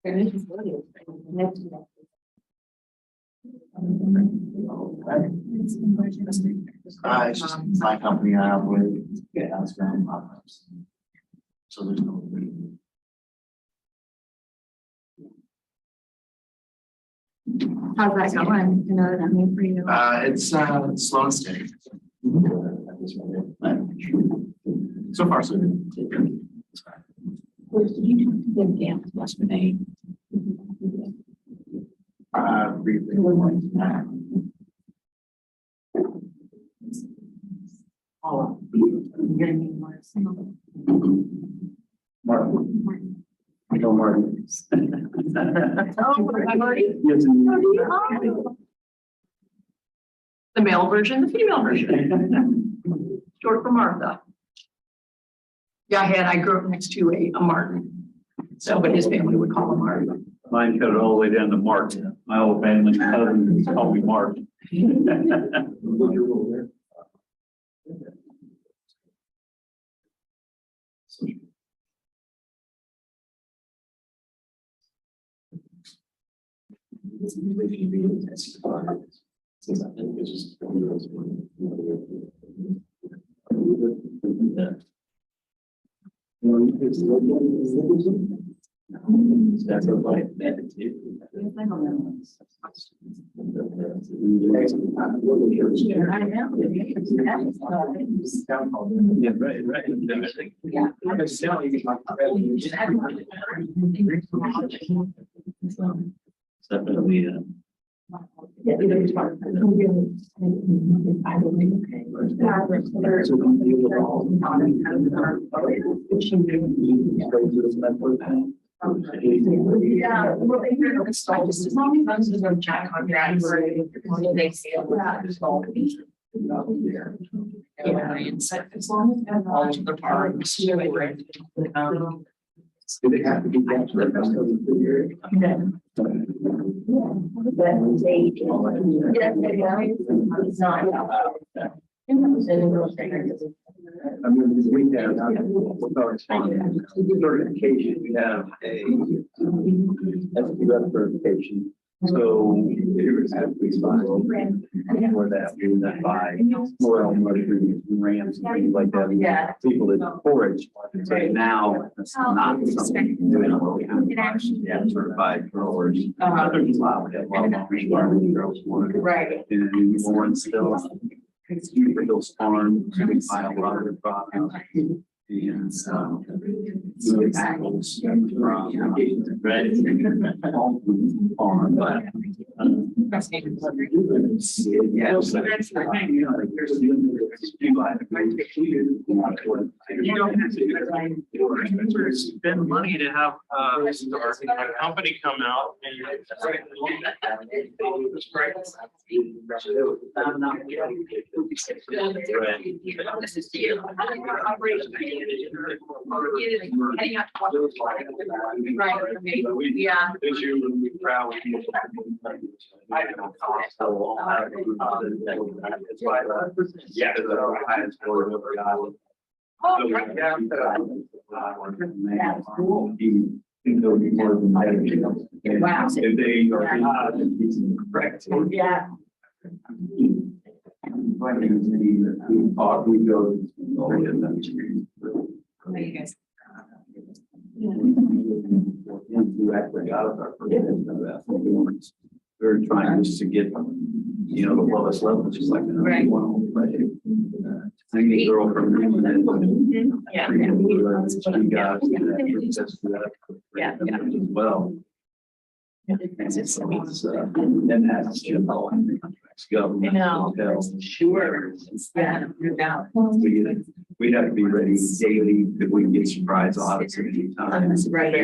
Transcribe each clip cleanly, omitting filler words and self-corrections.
It's just my company I operate. Yeah, it's ground programs. So there's no. How's that going? You know what I mean for you? It's slow and steady. So far, so good. Did you talk to them camp yesterday? Briefly. Oh, you're gonna need more. Martin. I know Martin. Oh, I've already. Yes. The male version, the female version. Short for Martha. Yeah, I grew up next to a Martin. So, but his family would call him Martin. Mine cut it all the way down to Mark. My old family cousins call me Mark. That's a light. Yeah, right. Yeah. Definitely. Yeah, well, they hear the stuff, just as long as there's no check on that, they see it. Yeah, and so as long as they're all of the parts. Do they have to be down to the rest of the year? I mean, this weekend, certification, we have a SQF certification. So it has to be signed for that, we would buy oil, mushrooms, rams, and things like that. Yeah. People that forage, so now that's not something we're doing what we have. Yeah, certified growers. Right. And more still. Those farms, we buy a lot of the products. And the apples from red farm, but yeah, so that's there's spend money to have a company come out and Yeah. this year when we proud. Yeah, the highest score of every island. Oh, right. Yeah. That's cool. More than that. Wow. If they are correct. Yeah. We go. You guys. We're trying just to get, you know, the lowest level, just like. Right. I think a girl from. Yeah. She got. Yeah. As well. And that's, government. Hotels. Sure. Yeah, no doubt. We'd have to be ready daily because we can get surprise audits at any time. Right.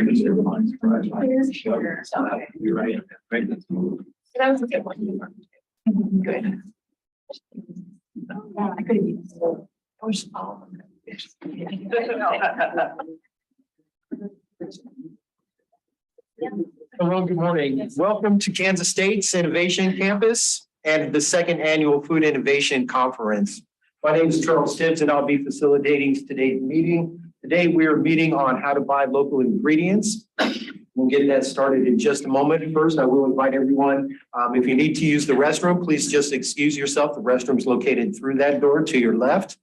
Sure. So you're right. Right. That was a good one. Good. Yeah, I could have used it. I wish all of them. Hello, good morning. Welcome to Kansas State's Innovation Campus and the second annual Food Innovation Conference. My name is Charles Tibbs and I'll be facilitating today's meeting. Today we are meeting on how to buy local ingredients. We'll get that started in just a moment. First, I will invite everyone, if you need to use the restroom, please just excuse yourself. The restroom's located through that door to your left.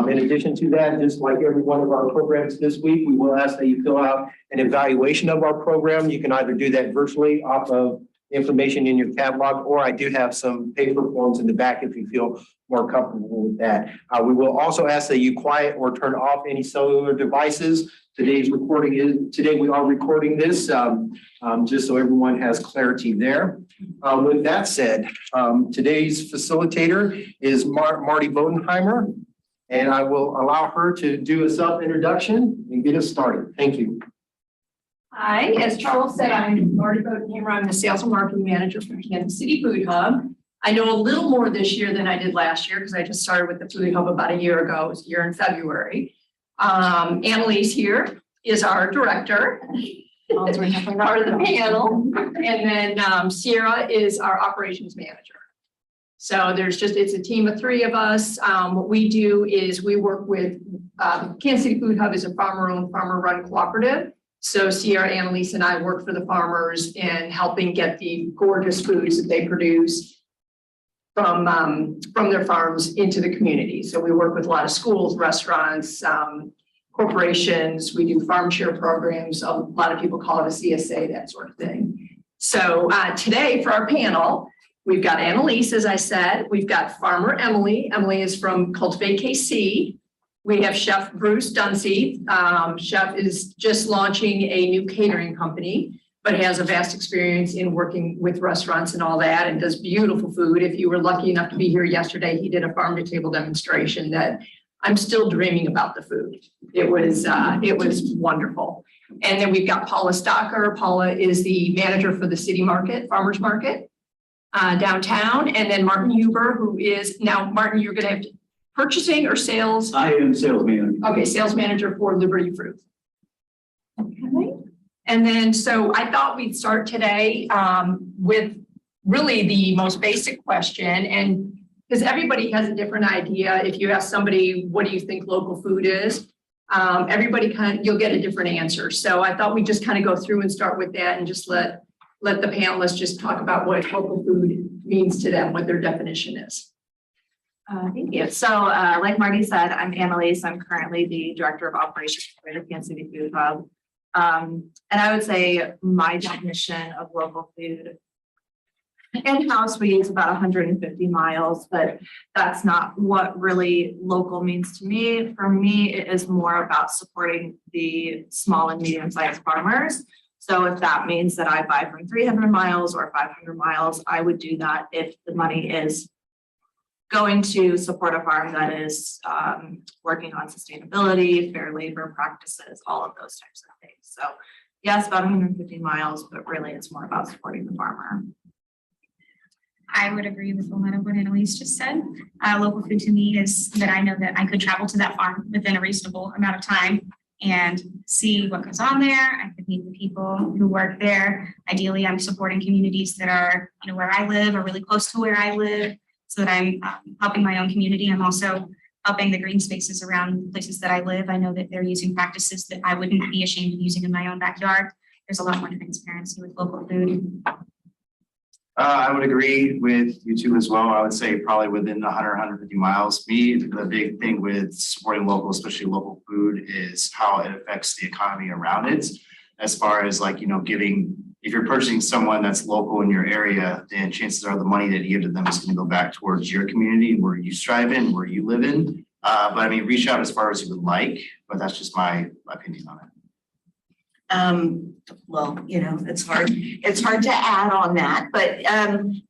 In addition to that, just like every one of our programs this week, we will ask that you fill out an evaluation of our program. You can either do that virtually off of information in your catalog, or I do have some paper forms in the back if you feel more comfortable with that. We will also ask that you quiet or turn off any cellular devices. Today we are recording this, just so everyone has clarity there. With that said, today's facilitator is Marty Bodenheimer, and I will allow her to do a self-introduction and get us started. Thank you. Hi, as Charles said, I'm Marty Bodenheimer. I'm the Sales and Marketing Manager for Kansas City Food Hub. I know a little more this year than I did last year because I just started with the Food Hub about a year ago. It was a year in February. Annalise here is our director, part of the panel, and then Sierra is our operations manager. So it's a team of three of us. What we do is we work with Kansas City Food Hub is a farmer-owned, farmer-run cooperative. So Sierra, Annalise, and I work for the farmers in helping get the gorgeous foods that they produce from their farms into the community. So we work with a lot of schools, restaurants, corporations. We do farm share programs. A lot of people call it a CSA, that sort of thing. So today for our panel, we've got Annalise, as I said. We've got Farmer Emily. Emily is from Cultivate KC. We have Chef Bruce Dunsey. Chef is just launching a new catering company, but has a vast experience in working with restaurants and all that, and does beautiful food. If you were lucky enough to be here yesterday, he did a farm to table demonstration that I'm still dreaming about the food. It was wonderful. And then we've got Paula Stocker. Paula is the manager for the city market, farmers market downtown. And then Martin Huber, who is now, Martin, you're going to have purchasing or sales? I am sales manager. Okay, sales manager for Liberty Fruit. Okay. And then, so I thought we'd start today with really the most basic question, and because everybody has a different idea. If you ask somebody, what do you think local food is? Everybody you'll get a different answer. So I thought we'd just kind of go through and start with that and just let the panelists just talk about what local food means to them, what their definition is. Thank you. So like Marty said, I'm Annalise. I'm currently the Director of Operations for the Kansas City Food Hub. And I would say my definition of local food, in-house we use about 150 miles, but that's not what really local means to me. For me, it is more about supporting the small and medium-sized farmers. So if that means that I buy from 300 miles or 500 miles, I would do that if the money is going to support a farm that is working on sustainability, fair labor practices, all of those types of things. So yes, about 150 miles, but really it's more about supporting the farmer. I would agree with a lot of what Annalise just said. Local food to me is that I know that I could travel to that farm within a reasonable amount of time and see what goes on there. I could meet the people who work there. Ideally, I'm supporting communities that are, where I live or really close to where I live, so that I'm helping my own community. I'm also helping the green spaces around places that I live. I know that they're using practices that I wouldn't be ashamed of using in my own backyard. There's a lot more transparency with local food. I would agree with you two as well. I would say probably within 100, 150 miles. The big thing with supporting local, especially local food, is how it affects the economy around it. As far as giving, if you're purchasing someone that's local in your area, then chances are the money that you give to them is going to go back towards your community and where you strive in, where you live in. But I mean, reach out as far as you would like, but that's just my opinion on it. Well, it's hard to add on that, but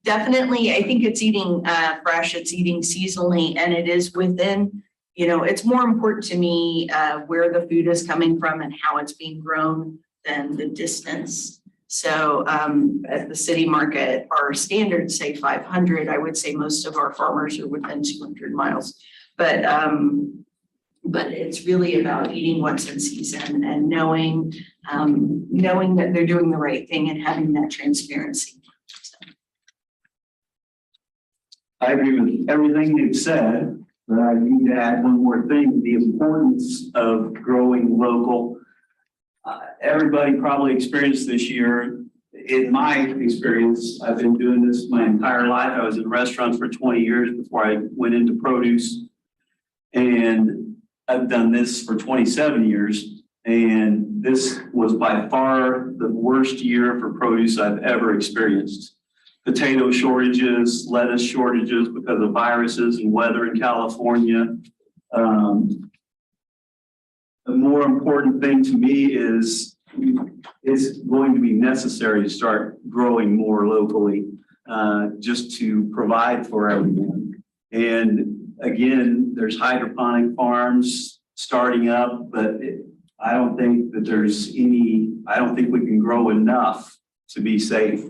definitely I think it's eating fresh, it's eating seasonally, and it is within, it's more important to me where the food is coming from and how it's being grown than the distance. So at the city market, our standards say 500. I would say most of our farmers are within 200 miles, but it's really about eating what's in season and knowing that they're doing the right thing and having that transparency. So. I agree with everything you've said, but I need to add one more thing: the importance of growing local. everybody probably experienced this year. In my experience, I've been doing this my entire life. I was in restaurants for 20 years before I went into produce. And I've done this for 27 years. And this was by far the worst year for produce I've ever experienced. Potato shortages, lettuce shortages because of viruses and weather in California. The more important thing to me is it's going to be necessary to start growing more locally, just to provide for everyone. And again, there's hydroponic farms starting up, but I don't think that there's I don't think we can grow enough to be safe.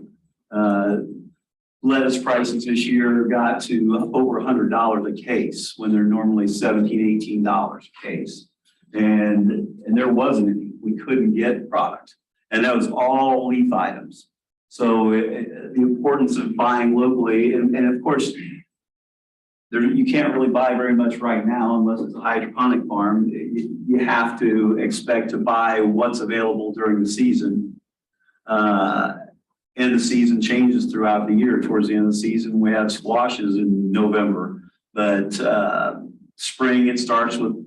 Lettuce prices this year got to over $100 a case when they're normally $17, $18 a case. And there wasn't any, we couldn't get product. And that was all leaf items. So the importance of buying locally, and of course, you can't really buy very much right now unless it's a hydroponic farm. You have to expect to buy what's available during the season. And the season changes throughout the year. Towards the end of the season, we have squashes in November, but spring, it starts with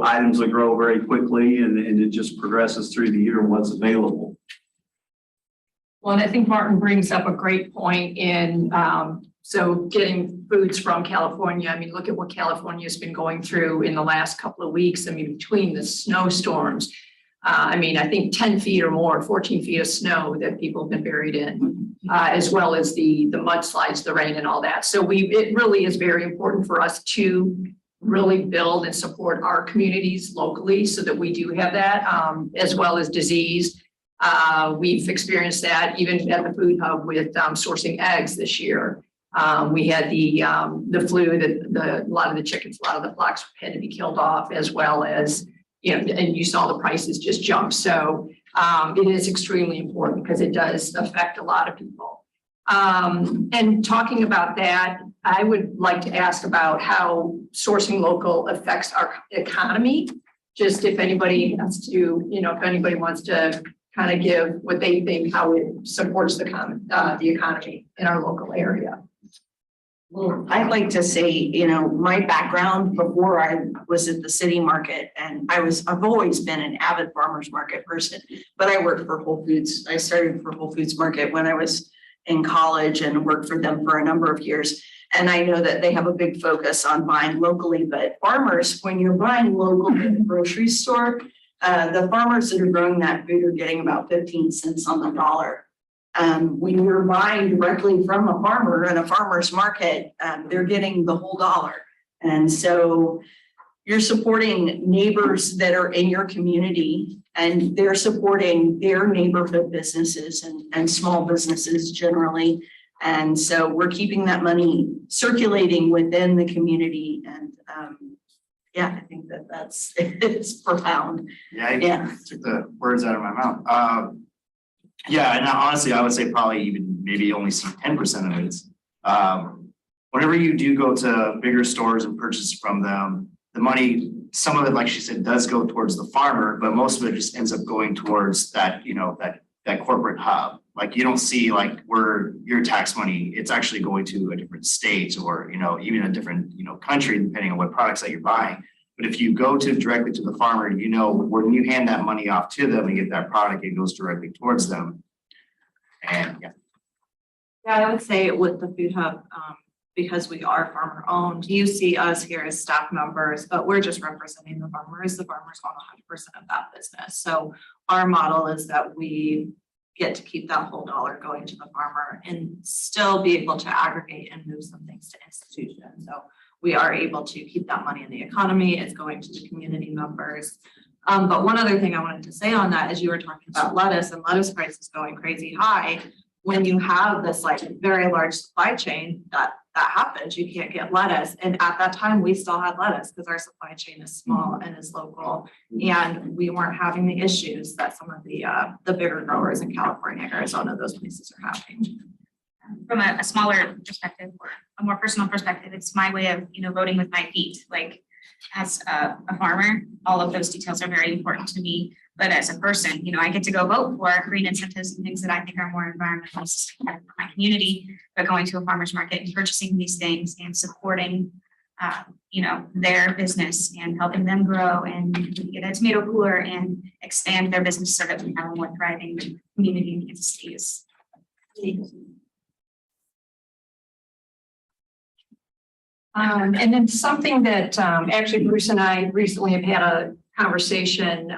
items that grow very quickly, and it just progresses through the year what's available. Well, and I think Martin brings up a great point in, so getting foods from California. I mean, look at what California has been going through in the last couple of weeks. I mean, between the snowstorms, I mean, I think 10 feet or more, 14 feet of snow that people have been buried in, as well as the mudslides, the rain and all that. So it really is very important for us to really build and support our communities locally so that we do have that, as well as disease. We've experienced that even at the food hub with sourcing eggs this year. We had the flu that a lot of the chickens, a lot of the flocks had to be killed off, as well as, you know, and you saw the prices just jump. So it is extremely important because it does affect a lot of people. And talking about that, I would like to ask about how sourcing local affects our economy. Just if anybody has to, you know, if anybody wants to kind of give what they think, how it supports the economy in our local area. Well, I'd like to say, you know, my background before I was at the city market, and I've always been an avid farmers market person, but I worked for Whole Foods. I started for Whole Foods Market when I was in college and worked for them for a number of years. And I know that they have a big focus on buying locally, but farmers, when you're buying local at the grocery store, the farmers that are growing that food are getting about 15 cents on the dollar. When you're buying directly from a farmer in a farmer's market, they're getting the whole dollar. And so you're supporting neighbors that are in your community, and they're supporting their neighborhood businesses and small businesses generally. And so we're keeping that money circulating within the community. And yeah, I think it's profound. Yeah, I took the words out of my mouth. Yeah, and honestly, I would say probably even maybe only see 10% of it. Whenever you do go to bigger stores and purchase from them, the money, some of it, like she said, does go towards the farmer, but most of it just ends up going towards that, you know, that corporate hub. Like you don't see like where your tax money, it's actually going to a different state or, you know, even a different, you know, country, depending on what products that you're buying. But if you go directly to the farmer, you know, when you hand that money off to them and get that product, it goes directly towards them. And yeah. Yeah, I would say with the food hub, because we are farmer owned, you see us here as staff members, but we're just representing the farmers. The farmers own 100% of that business. So our model is that we get to keep that whole dollar going to the farmer and still be able to aggregate and move some things to institutions. So we are able to keep that money in the economy. It's going to the community members. But one other thing I wanted to say on that is you were talking about lettuce and lettuce prices going crazy high. When you have this like very large supply chain that happens, you can't get lettuce. And at that time, we still had lettuce because our supply chain is small and is local. And we weren't having the issues that some of the bigger growers in California, Arizona, those places are having. From a smaller perspective or a more personal perspective, it's my way of, you know, voting with my feet. Like as a farmer, all of those details are very important to me. But as a person, I get to go vote for green incentives and things that I think are more environmentally sustainable for my community. But going to a farmer's market and purchasing these things and supporting, their business and helping them grow and get a tomato cooler and expand their business so that we have a more thriving community in Kansas City is. And then something that actually Bruce and I recently have had a conversation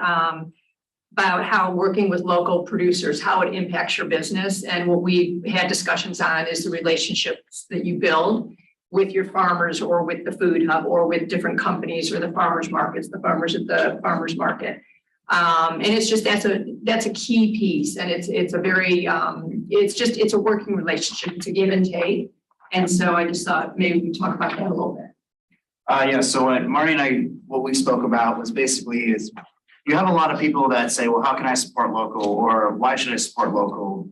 about how working with local producers, how it impacts your business. And what we had discussions on is the relationships that you build with your farmers or with the food hub or with different companies or the farmers markets, the farmers at the farmers market. And it's just, that's a key piece. And it's a very, it's a working relationship. It's a give and take. And so I just thought maybe we talk about that a little bit. Yeah, so what Marty and I, what we spoke about was basically is you have a lot of people that say, well, how can I support local, or why should I support local?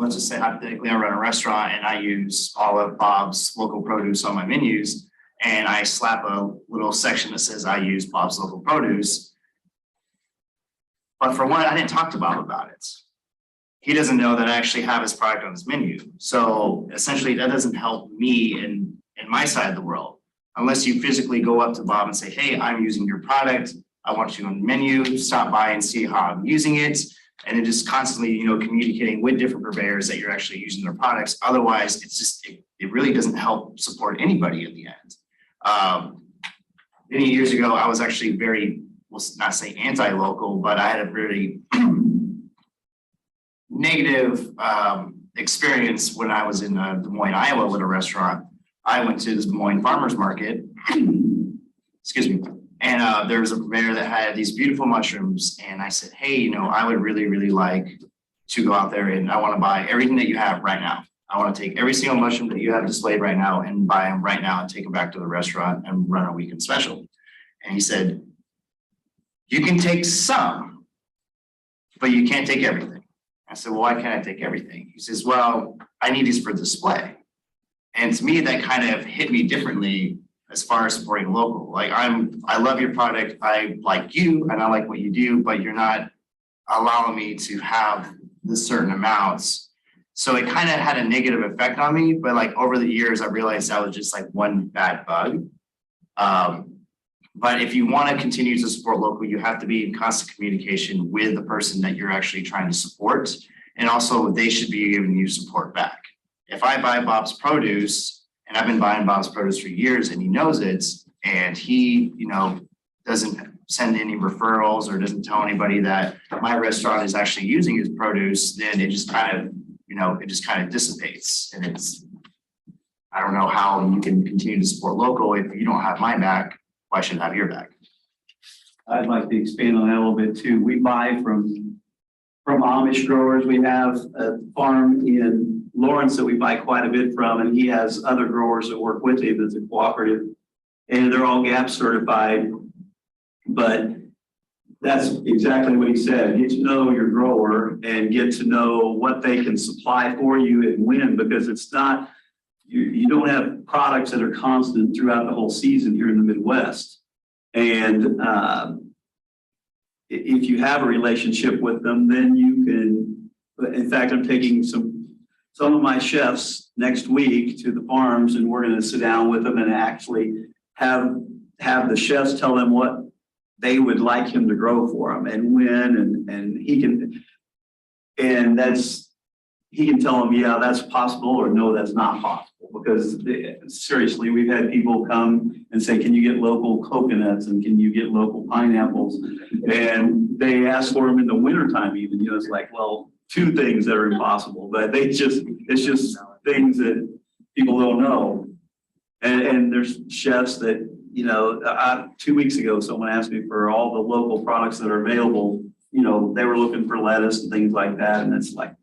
Let's just say hypothetically, I run a restaurant and I use all of Bob's local produce on my menus, and I slap a little section that says I use Bob's local produce. But for one, I didn't talk to Bob about it. He doesn't know that I actually have his product on his menu. So essentially that doesn't help me in my side of the world. Unless you physically go up to Bob and say, hey, I'm using your product. I want you on the menu, stop by and see how I'm using it. And then just constantly, communicating with different purveyors that you're actually using their products. Otherwise, it really doesn't help support anybody in the end. Many years ago, I was actually very, well, not say anti-local, but I had a very negative experience when I was in Des Moines, Iowa with a restaurant. I went to the Des Moines Farmers Market, excuse me, and there was a purveyor that had these beautiful mushrooms. And I said, hey, I would really, really like to go out there and I want to buy everything that you have right now. I want to take every single mushroom that you have displayed right now and buy them right now and take them back to the restaurant and run a weekend special. And he said, you can take some, but you can't take everything. I said, well, why can't I take everything? He says, well, I need these for display. And to me, that kind of hit me differently as far as supporting local. Like I love your product. I like you and I like what you do, but you're not allowing me to have the certain amounts. So it kind of had a negative effect on me. But like over the years, I realized that was just like one bad bug. But if you want to continue to support local, you have to be in constant communication with the person that you're actually trying to support. And also they should be giving you support back. If I buy Bob's produce, and I've been buying Bob's produce for years and he knows it, and he, doesn't send any referrals or doesn't tell anybody that my restaurant is actually using his produce, then it just kind of, dissipates. And I don't know how you can continue to support local if you don't have my back. Why should I have your back? I'd like to expand on that a little bit too. We buy from Amish growers. We have a farm in Lawrence that we buy quite a bit from, and he has other growers that work with him as a cooperative, and they're all GAP certified. But that's exactly what he said. Get to know your grower and get to know what they can supply for you and when, because it's not, you don't have products that are constant throughout the whole season here in the Midwest. And if you have a relationship with them, then you can, in fact, I'm taking some of my chefs next week to the farms, and we're going to sit down with them and actually have the chefs tell them what they would like him to grow for them and when, and he can tell them, yeah, that's possible, or no, that's not possible. Because seriously, we've had people come and say, can you get local coconuts and can you get local pineapples? And they ask for them in the wintertime even, it's like, well, two things that are impossible, but it's just things that people don't know. And there's chefs that, 2 weeks ago, someone asked me for all the local products that are available. They were looking for lettuce and things like that. And it's like,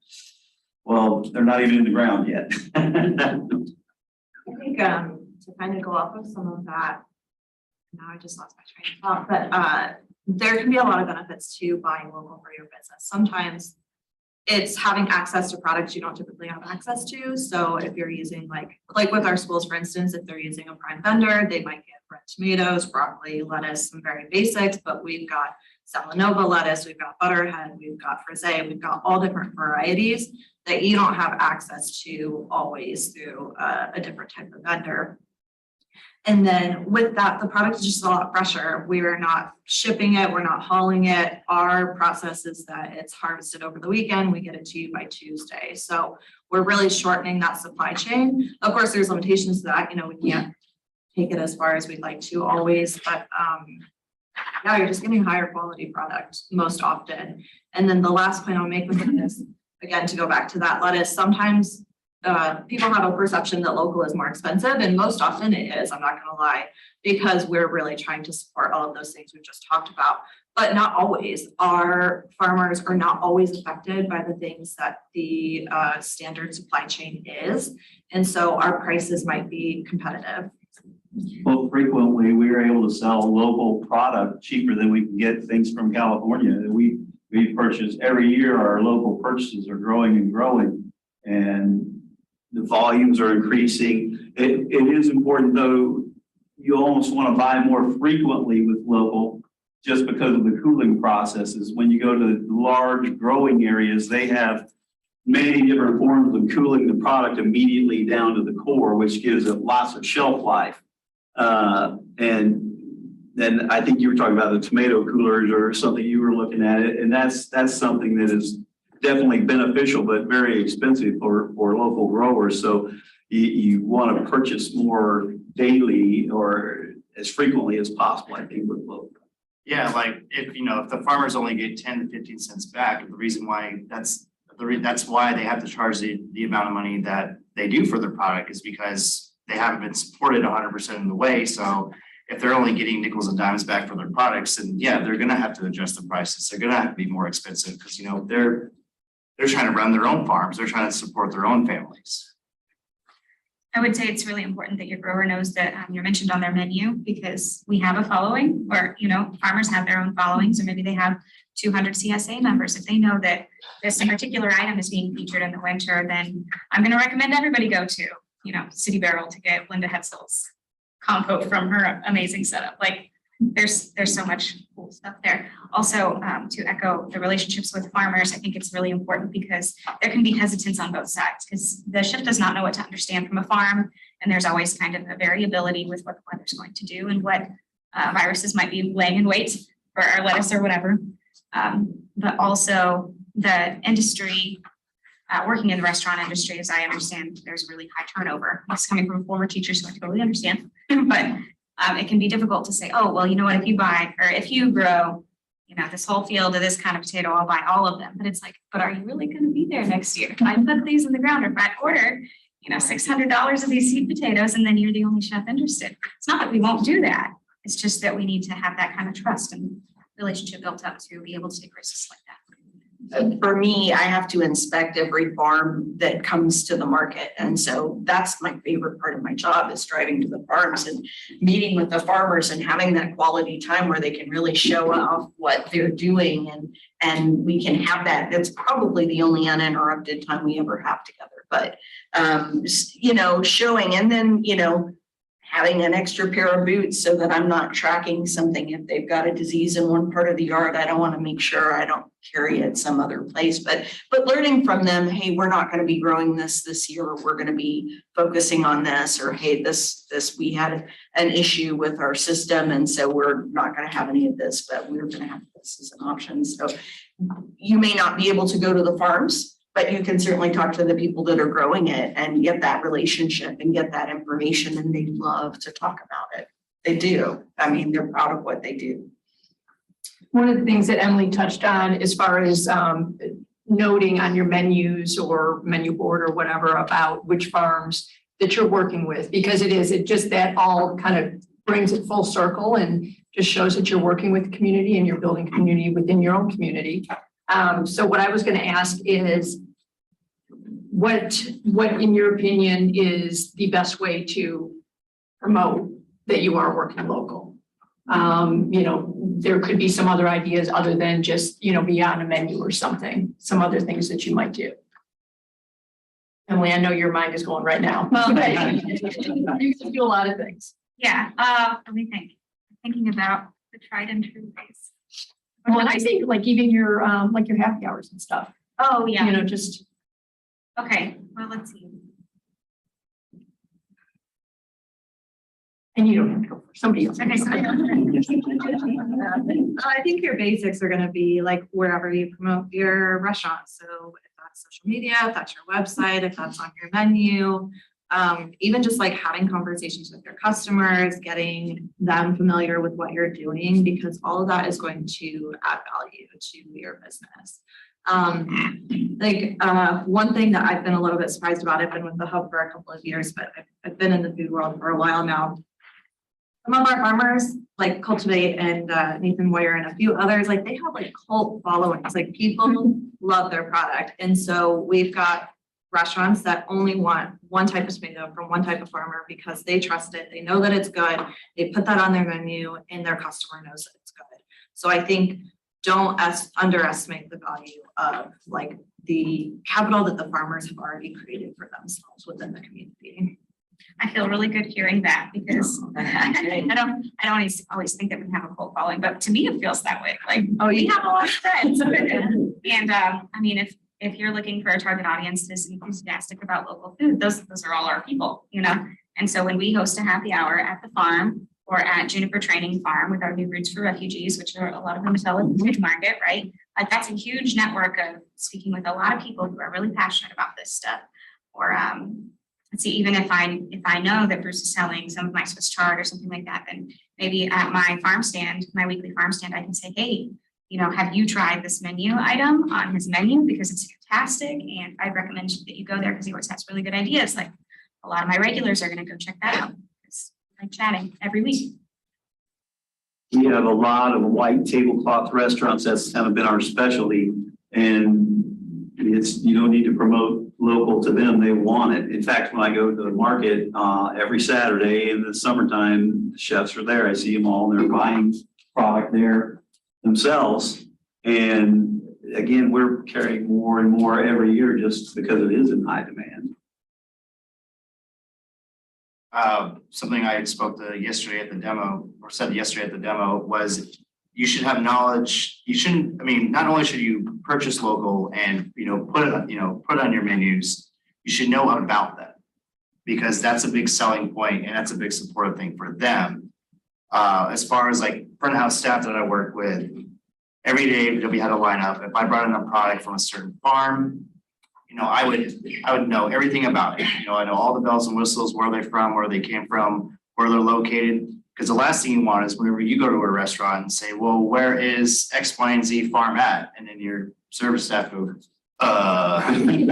well, they're not even in the ground yet. I think to kind of go off of some of that, now I just lost my train of thought, but there can be a lot of benefits to buying local for your business. Sometimes it's having access to products you don't typically have access to. So if you're using like with our schools, for instance, if they're using a prime vendor, they might get red tomatoes, broccoli, lettuce, some very basics, but we've got Salanova lettuce, we've got butterhead, we've got frisee, we've got all different varieties that you don't have access to always through a different type of vendor. And then with that, the product is just a lot fresher. We are not shipping it, we're not hauling it. Our process is that it's harvested over the weekend, we get it to you by Tuesday. So we're really shortening that supply chain. Of course, there's limitations to that, we can't take it as far as we'd like to always, but yeah, you're just getting higher quality product most often. And then the last point I'll make with it is, again, to go back to that lettuce, sometimes people have a perception that local is more expensive, and most often it is, I'm not gonna lie, because we're really trying to support all of those things we've just talked about, but not always. Our farmers are not always affected by the things that the standard supply chain is, and so our prices might be competitive. Well, frequently, we are able to sell local product cheaper than we can get things from California. We purchase every year, our local purchases are growing and growing, and the volumes are increasing. It is important, though, you almost want to buy more frequently with local just because of the cooling processes. When you go to large growing areas, they have many different forms of cooling the product immediately down to the core, which gives it lots of shelf life. And then I think you were talking about the tomato coolers or something, you were looking at it, and that's something that is definitely beneficial, but very expensive for local growers. So you want to purchase more daily or as frequently as possible, I think, with local. Yeah, like if the farmers only get 10 to 15 cents back, the reason why that's why they have to charge the amount of money that they do for their product is because they haven't been supported 100% of the way. So if they're only getting nickels and dimes back for their products, then yeah, they're going to have to adjust the prices. They're going to have to be more expensive because they're trying to run their own farms. They're trying to support their own families. I would say it's really important that your grower knows that you're mentioned on their menu, because we have a following, or, farmers have their own followings, or maybe they have 200 CSA members. If they know that this particular item is being featured in the winter, then I'm going to recommend everybody go to, City Barrel to get Linda Hetzel's compote from her amazing setup. Like there's so much cool stuff there. Also, to echo the relationships with farmers, I think it's really important because there can be hesitance on both sides because the chef does not know what to understand from a farm. And there's always kind of a variability with what the weather's going to do and what viruses might be laying in wait for our lettuce or whatever. But also the industry, working in the restaurant industry, as I understand, there's really high turnover. It's coming from former teachers, so I totally understand. But it can be difficult to say, oh, well, you know what, if you grow, this whole field of this kind of potato, I'll buy all of them. But it's like, but are you really going to be there next year? If I put these in the ground, or if I order, $600 of these seed potatoes, and then you're the only chef interested. It's not that we won't do that. It's just that we need to have that kind of trust and relationship built up to be able to take risks like that. For me, I have to inspect every farm that comes to the market. And so that's my favorite part of my job, is driving to the farms and meeting with the farmers and having that quality time where they can really show off what they're doing. And we can have that. That's probably the only uninterrupted time we ever have together. But, showing, and then, having an extra pair of boots so that I'm not tracking something. If they've got a disease in one part of the yard, I don't want to make sure I don't carry it some other place. But learning from them, hey, we're not going to be growing this year, or we're going to be focusing on this, or hey, this we had an issue with our system, and so we're not going to have any of this, but we're going to have this as an option. So you may not be able to go to the farms, but you can certainly talk to the people that are growing it and get that relationship and get that information, and they love to talk about it. They do. I mean, they're proud of what they do. One of the things that Emily touched on as far as noting on your menus or menu board or whatever about which farms that you're working with, because it just that all kind of brings it full circle and just shows that you're working with the community and you're building community within your own community. So what I was going to ask is, what in your opinion is the best way to promote that you are working local? You know, there could be some other ideas other than just, you know, beyond a menu or something, some other things that you might do. Emily, I know your mind is going right now. You can do a lot of things. Yeah, let me think. Thinking about the tried and true ways. Well, and I think like even your happy hours and stuff, Oh, you yeah. know, just. Okay, well, let's see. And you don't have to go for somebody else. Okay, so I think your basics are gonna be like wherever you promote your restaurant. So if that's social media, if that's your website, if that's on your menu. Even just like having conversations with your customers, getting them familiar with what you're doing, because all of that is going to add value to your business. One thing that I've been a little bit surprised about, I've been with the hub for a couple of years, but I've been in the food world for a while now. Some of our farmers like Cultivate and Nathan Moyer and a few others, like they have like cult followings, like people love their product. And so we've got restaurants that only want one type of tomato from one type of farmer because they trust it. They know that it's good. They put that on their menu and their customer knows that it's good. So I think don't underestimate the value of like the capital that the farmers have already created for themselves within the community. I feel really good hearing that because I don't always think that we have a cult following, but to me, it feels that way. Like, oh, we have a lot of friends. And I mean, if you're looking for a target audience that's enthusiastic about local food, those are all our people, you know? And so when we host a happy hour at the farm or at Juniper Training Farm with our New Roots for Refugees, which are a lot of them sell in the food market, right? Like that's a huge network of speaking with a lot of people who are really passionate about this stuff. Or let's see, even if I know that Bruce is selling some of my Swiss chard or something like that, then maybe at my farm stand, my weekly farm stand, I can say, hey, you know, have you tried this menu item on his menu? Because it's fantastic. And I recommend that you go there because he always has really good ideas. Like a lot of my regulars are going to go check that out. It's like chatting every week. We have a lot of white tablecloth restaurants. That's kind of been our specialty. And you don't need to promote local to them. They want it. In fact, when I go to the market every Saturday in the summertime, the chefs are there. I see them all. They're buying product there themselves. And again, we're carrying more and more every year just because it is in high demand. Something I spoke to yesterday at the demo, or said yesterday at the demo, was you should have knowledge. You shouldn't, I mean, not only should you purchase local and, put it on your menus, you should know about them because that's a big selling point and that's a big supportive thing for them. As far as like front of house staff that I work with, every day we had a lineup. If I brought in a product from a certain farm, I would know everything about it. I know all the bells and whistles, where they're from, where they came from, where they're located. Because the last thing you want is whenever you go to a restaurant and say, well, where is X, Y, and Z farm at? And then your service staff goes, and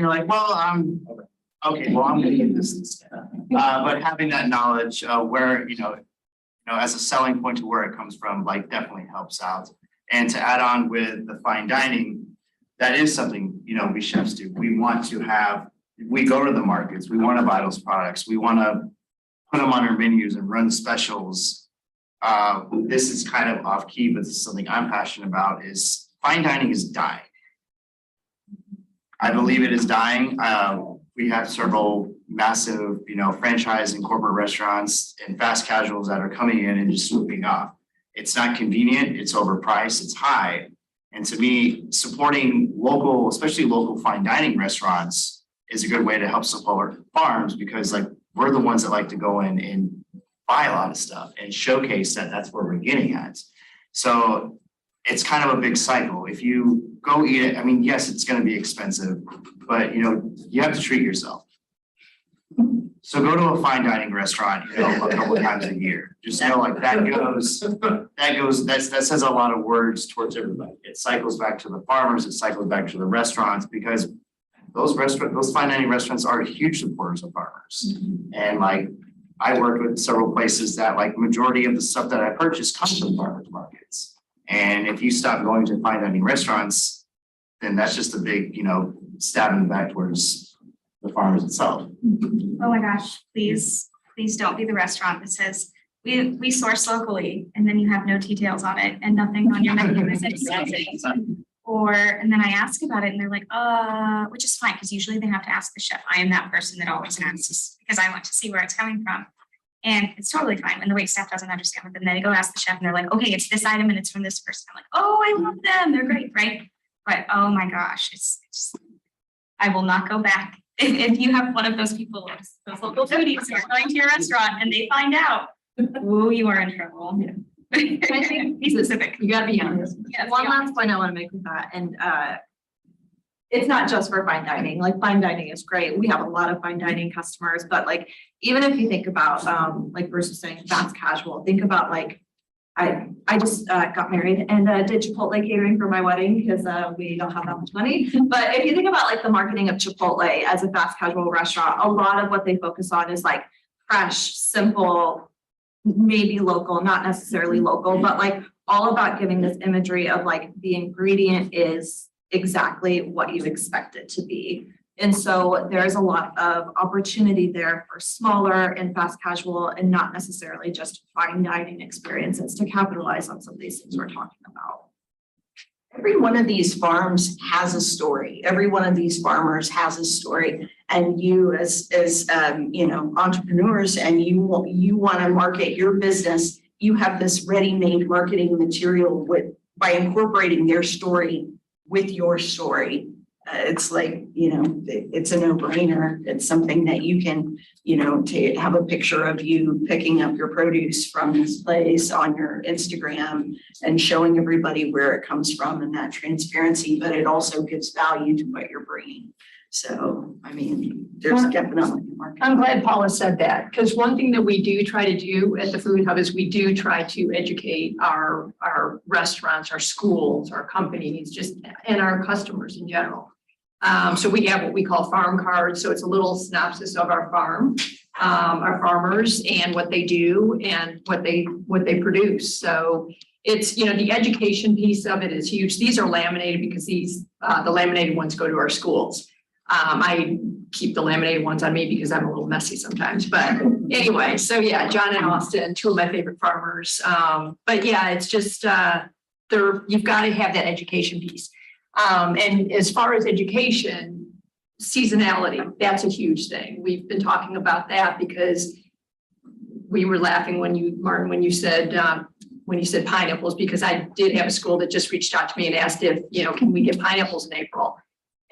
you're like, well, I'm gonna get this instead. But having that knowledge where, as a selling point to where it comes from, like definitely helps out. And to add on with the fine dining, that is something, we chefs do. We go to the markets, we want to buy those products. We want to put them on our menus and run specials. This is kind of off key, but this is something I'm passionate about is fine dining is dying. I believe it is dying. We have several massive, franchise and corporate restaurants and fast casuals that are coming in and just swooping off. It's not convenient, it's overpriced, it's high. And to me, supporting local, especially local fine dining restaurants is a good way to help support farms because like we're the ones that like to go in and buy a lot of stuff and showcase that that's where we're getting at. So it's kind of a big cycle. If you go eat it, I mean, yes, it's going to be expensive, but you have to treat yourself. So go to a fine dining restaurant, a couple times a year. Just like that says a lot of words towards everybody. It cycles back to the farmers, it cycles back to the restaurants because those fine dining restaurants are huge supporters of farmers. And like I worked with several places that like majority of the stuff that I purchase comes from farmers markets. And if you stop going to fine dining restaurants, then that's just a big, stab in the back towards the farms itself. Oh my gosh, please don't be the restaurant that says, we source locally, and then you have no details on it and nothing on your menu that says something. Or, and then I ask about it and they're like, which is fine, because usually they have to ask the chef. I am that person that always asks because I want to see where it's coming from. And it's totally fine when the wait staff doesn't understand it. Then they go ask the chef and they're like, okay, it's this item and it's from this person. I'm like, oh, I love them. They're great, right? But oh my gosh, it's I will not go back. If you have one of those people, those local foodies who are going to your restaurant and they find out, ooh, you are in trouble. Be specific. You gotta be honest. Yeah, one last point I want to make with that, and it's not just for fine dining, like fine dining is great. We have a lot of fine dining customers, but like, even if you think about, like Bruce was saying, fast casual, think about like, I just got married and did Chipotle catering for my wedding because we don't have that much money. But if you think about like the marketing of Chipotle as a fast casual restaurant, a lot of what they focus on is like fresh, simple, maybe local, not necessarily local, but like all about giving this imagery of like the ingredient is exactly what you expect it to be. And so there's a lot of opportunity there for smaller and fast casual and not necessarily just fine dining experiences to capitalize on some of these things we're talking about. Every one of these farms has a story. Every one of these farmers has a story. And you as you know, entrepreneurs, and you want to market your business, you have this ready-made marketing material by incorporating their story with your story. It's like, you know, it's a no-brainer. It's something that you can, you know, to have a picture of you picking up your produce from this place on your Instagram and showing everybody where it comes from and that transparency, but it also gives value to what you're bringing. So, I mean, there's definitely a market. I'm glad Paula said that, because one thing that we do try to do at the Food Hub is we do try to educate our restaurants, our schools, our companies, and our customers in general. So we have what we call farm cards. So it's a little synopsis of our farm, our farmers and what they do and what they produce. So it's, you know, the education piece of it is huge. These are laminated because the laminated ones go to our schools. I keep the laminated ones on me because I'm a little messy sometimes, but anyway, so yeah, John and Austin, two of my favorite farmers. But yeah, it's just, you've got to have that education piece. And as far as education, seasonality, that's a huge thing. We've been talking about that because we were laughing Martin, when you said pineapples, because I did have a school that just reached out to me and asked if, you know, can we get pineapples in April?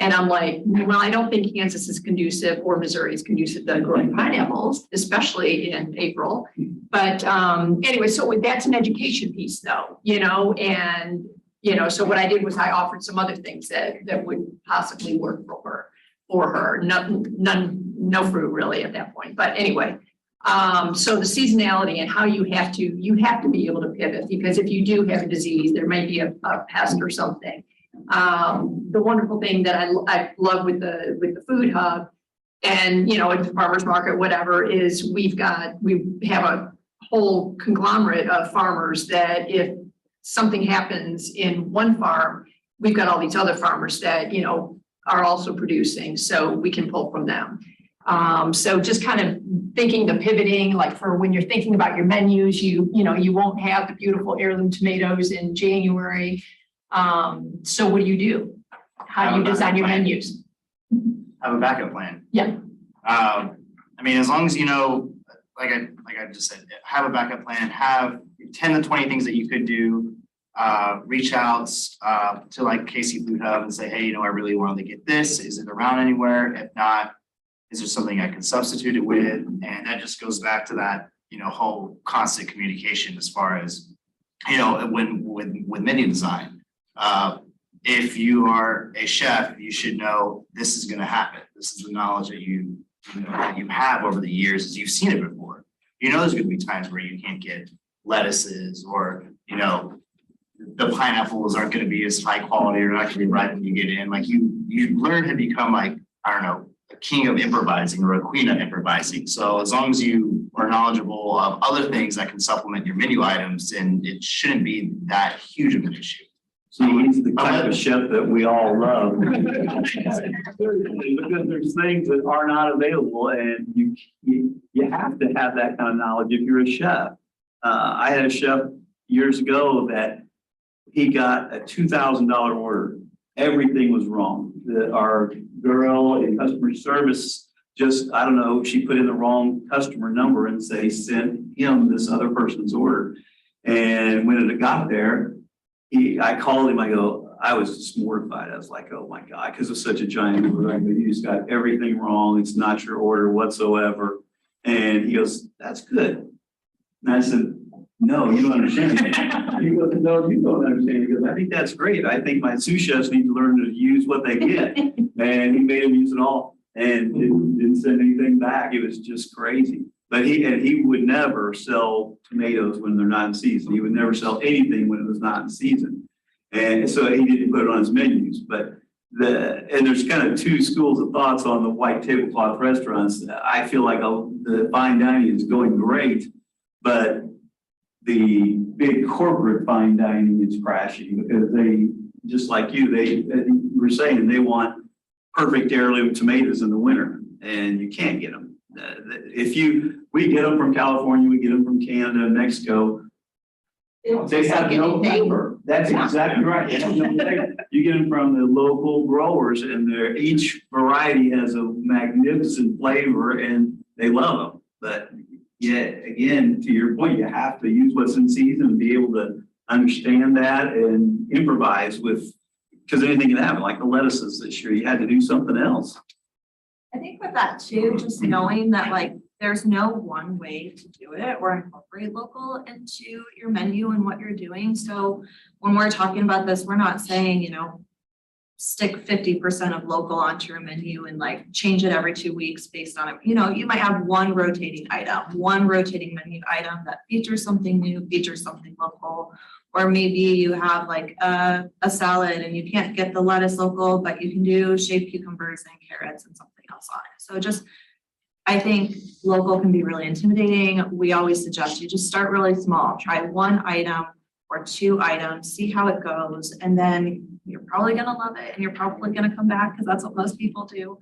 And I'm like, well, I don't think Kansas is conducive or Missouri is conducive to growing pineapples, especially in April. But anyway, so that's an education piece though, you know, and, you know, so what I did was I offered some other things that would possibly work for her. No fruit really at that point. But anyway, so the seasonality and how you have to be able to pivot, because if you do have a disease, there may be a pest or something. The wonderful thing that I love with the Food Hub and, you know, at the farmers market, whatever, is we have a whole conglomerate of farmers that if something happens in one farm, we've got all these other farmers that, you know, are also producing, so we can pull from them. So just kind of thinking the pivoting, like for when you're thinking about your menus, you know, you won't have the beautiful heirloom tomatoes in January. So what do? How do you design your menus? Have a backup plan. Yeah. I mean, as long as you know, like I just said, have a backup plan, have 10 to 20 things that you could do. Reach out to like KC Food Hub and say, hey, you know, I really wanted to get this. Is it around anywhere? If not, is there something I can substitute it with? And that just goes back to that, you know, whole constant communication as far as, you know, with menu design. If you are a chef, you should know this is going to happen. This is the knowledge that you have over the years, as you've seen it before. You know, there's going to be times where you can't get lettuces, or, you know, the pineapples aren't going to be as high quality or not going to be right when you get in. Like you learn to become like, I don't know, a king of improvising or a queen of improvising. So as long as you are knowledgeable of other things that can supplement your menu items, then it shouldn't be that huge of an issue. See, he's the type of chef that we all love. Because there's things that are not available and you have to have that kind of knowledge if you're a chef. I had a chef years ago that he got a $2,000 order. Everything was wrong. Our girl in customer service just, I don't know, she put in the wrong customer number and they sent him this other person's order. And when it got there, I called him, I was just mortified. I was like, oh my God, because it's such a giant order. You just got everything wrong. It's not your order whatsoever. And he goes, that's good. And I said, no, you don't understand. He goes, no, you don't understand. He goes, I think that's great. I think my sous chefs need to learn to use what they get. And he made them use it all and didn't send anything back. It was just crazy. But he would never sell tomatoes when they're not in season. He would never sell anything when it was not in season. And so he didn't put it on his menus. But and there's kind of two schools of thoughts on the white tablecloth restaurants. I feel like the fine dining is going great, but the big corporate fine dining is crashing because they, just like you were saying, they want perfect heirloom tomatoes in the winter, and you can't get them. We get them from California, we get them from Canada, Mexico. They have no flavor. That's exactly right. They have no flavor. You get them from the local growers, and each variety has a magnificent flavor, and they love them. But yeah, again, to your point, you have to use what's in season and be able to understand that and improvise with, because anything can happen. Like the lettuces this year, you had to do something else. I think with that too, just knowing that like there's no one way to do it or incorporate local into your menu and what you're doing. So when we're talking about this, we're not saying, stick 50% of local onto your menu and like change it every 2 weeks based on it. You might have one rotating menu item that features something new, features something local. Or maybe you have like a salad and you can't get the lettuce local, but you can do shaved cucumbers and carrots and something else on it. So I think local can be really intimidating. We always suggest you just start really small, try one item or 2 items, see how it goes. And then you're probably gonna love it and you're probably gonna come back because that's what most people do.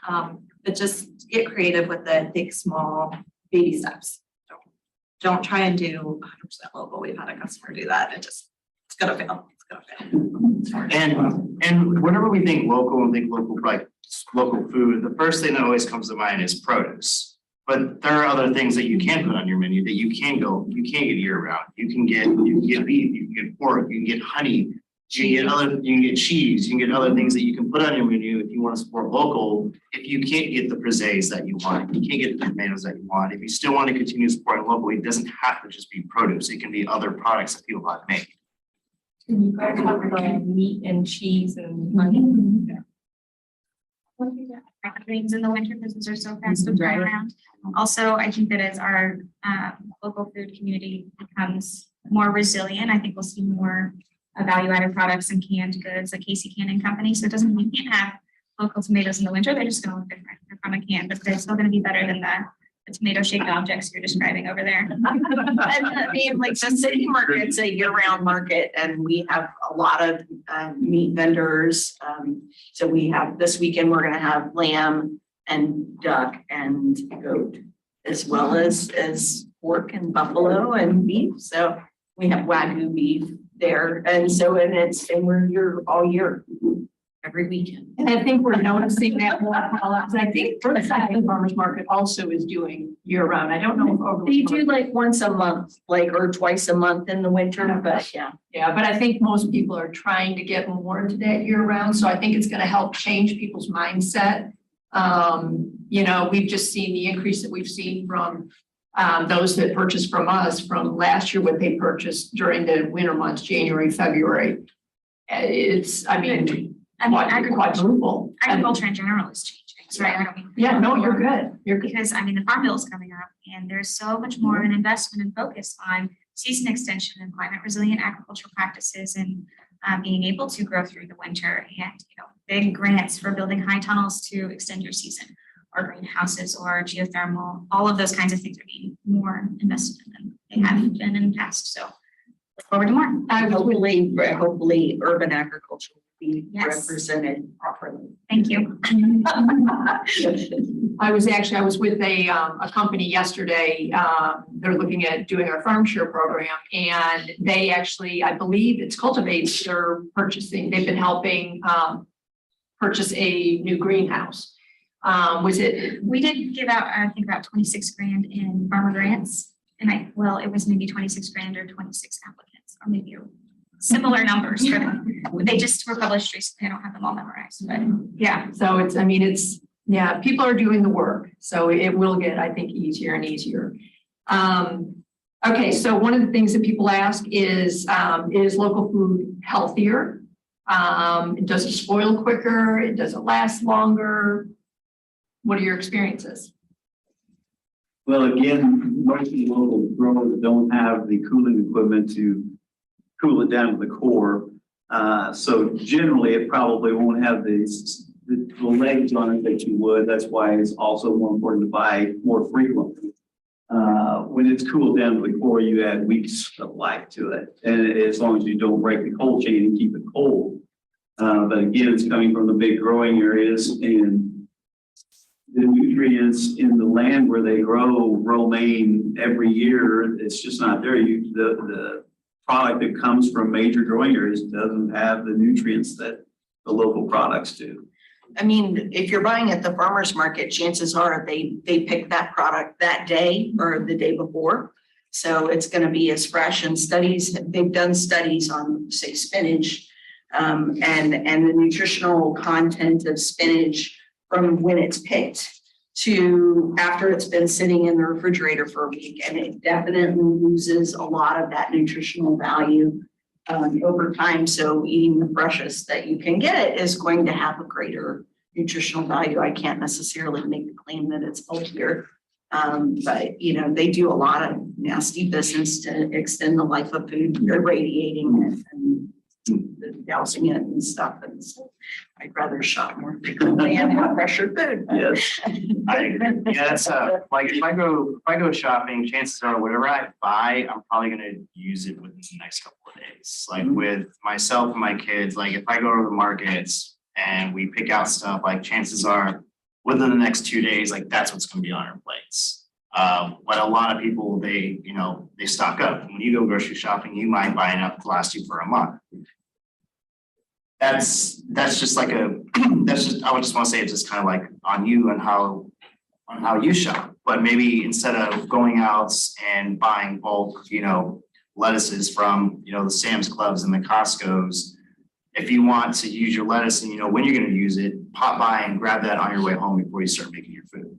But just get creative with it, take small baby steps. Don't try and do 100% local. We've had a customer do that. It's gonna fail. It's gonna fail. And whenever we think local and think local, like local food, the first thing that always comes to mind is produce. But there are other things that you can put on your menu that you can get year round. You can get beef, you can get pork, you can get honey, you can get cheese, you can get other things that you can put on your menu if you want to support local. If you can't get the braisés that you want, you can't get the tomatoes that you want. If you still want to continue supporting local, it doesn't have to just be produce. It can be other products that people have made. And you guys talk about meat and cheese and honey. Things in the winter because those are so fast to dry around. Also, I think that as our local food community becomes more resilient, I think we'll see more value-added products and canned goods like Casey Canning Company. So it doesn't mean you can't have local tomatoes in the winter. They're just going to look different. They're from a can, but they're still going to be better than the tomato-shaped objects you're describing over there. And I mean, like the city market's a year-round market, and we have a lot of meat vendors. So we have this weekend, we're going to have lamb and duck and goat, as well as pork and buffalo and beef. So we have Wagyu beef there, and we're here all year, every weekend. And I think we're noticing that more. Because I think for the second farmers market also is doing year round. I don't know if over. They do like once a month, or twice a month in the winter, but yeah. Yeah, but I think most people are trying to get more into that year round. So I think it's going to help change people's mindset. We've just seen the increase that we've seen from those that purchased from us from last year, what they purchased during the winter months, January, February. Quadruple. Agriculture in general is changing. Sorry, I don't mean. Yeah, no, you're good. Because the farm bill is coming up and there's so much more of an investment and focus on season extension and climate resilient agricultural practices and being able to grow through the winter and, big grants for building high tunnels to extend your season or greenhouses or geothermal. All of those kinds of things are being more invested in than they have been in the past. So forward to more. Hopefully urban agriculture will be Yes. represented properly. Thank you. I was with a company yesterday. They're looking at doing our farm share program, and they actually, I believe it's Cultivate, they're purchasing, they've been helping purchase a new greenhouse. Was it, We did give out, I think, about 26 grand in farmer grants. And it was maybe 26 grand or 26 applicants, or maybe similar numbers for them. They just were published recently. I don't have them all memorized, but yeah. so it's, I mean, it's, yeah, people are doing the work, so it will get, I think, easier and easier. Okay, so one of the things that people ask is local food healthier? Does it spoil quicker? Does it last longer? What are your experiences? Well, again, most of the local growers don't have the cooling equipment to cool it down to the core. So generally, it probably won't have the legs on it that you would. That's why it's also more important to buy more frequently. When it's cooled down to the core, you add weeks of life to it. And as long as you don't break the cold chain and keep it cold. But again, it's coming from the big growing areas, and the nutrients in the land where they grow romaine every year. It's just not there. The product that comes from major growing areas doesn't have the nutrients that the local products do. I mean, if you're buying at the farmer's market, chances are they pick that product that day or the day before. So it's going to be as fresh, and they've done studies on, say, spinach, and the nutritional content of spinach from when it's picked to after it's been sitting in the refrigerator for a week, and it definitely loses a lot of that nutritional value over time. So eating the freshest that you can get is going to have a greater nutritional value. I can't necessarily make the claim that it's healthier, but they do a lot of nasty business to extend the life of food, irradiating it and dousing it and stuff. And so I'd rather shop more frequently and have fresher food. Yes. I agree. Yeah, that's like if I go shopping, chances are whatever I buy, I'm probably gonna use it within the next couple of days. Like with myself and my kids, like if I go to the markets and we pick out stuff, like chances are within the next 2 days, like that's what's gonna be on our plates. But a lot of people, they stock up. When you go grocery shopping, you might buy enough to last you for a month. That's just like I would just want to say it's just kind of like on you and how you shop. But maybe instead of going out and buying bulk, lettuces from, the Sam's Clubs and the Costco's, if you want to use your lettuce and you know when you're going to use it, pop by and grab that on your way home before you start making your food.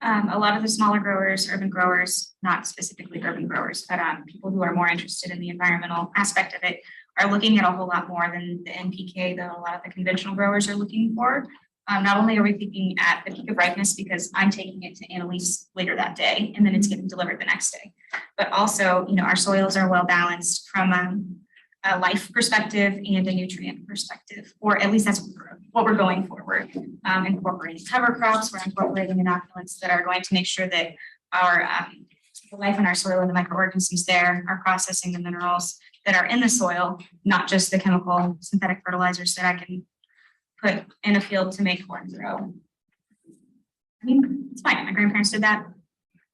A lot of the smaller growers, urban growers, not specifically urban growers, but people who are more interested in the environmental aspect of it are looking at a whole lot more than the NPK that a lot of the conventional growers are looking for. Not only are we looking at the peak of ripeness because I'm taking it to Annalise later that day and then it's getting delivered the next day, but also, our soils are well balanced from a life perspective and a nutrient perspective, or at least that's what we're going for. We're incorporating cover crops, we're incorporating inoculants that are going to make sure that our the life in our soil and the microorganisms there are processing the minerals that are in the soil, not just the chemical synthetic fertilizers that I can put in a field to make corn grow. I mean, it's fine. My grandparents did that.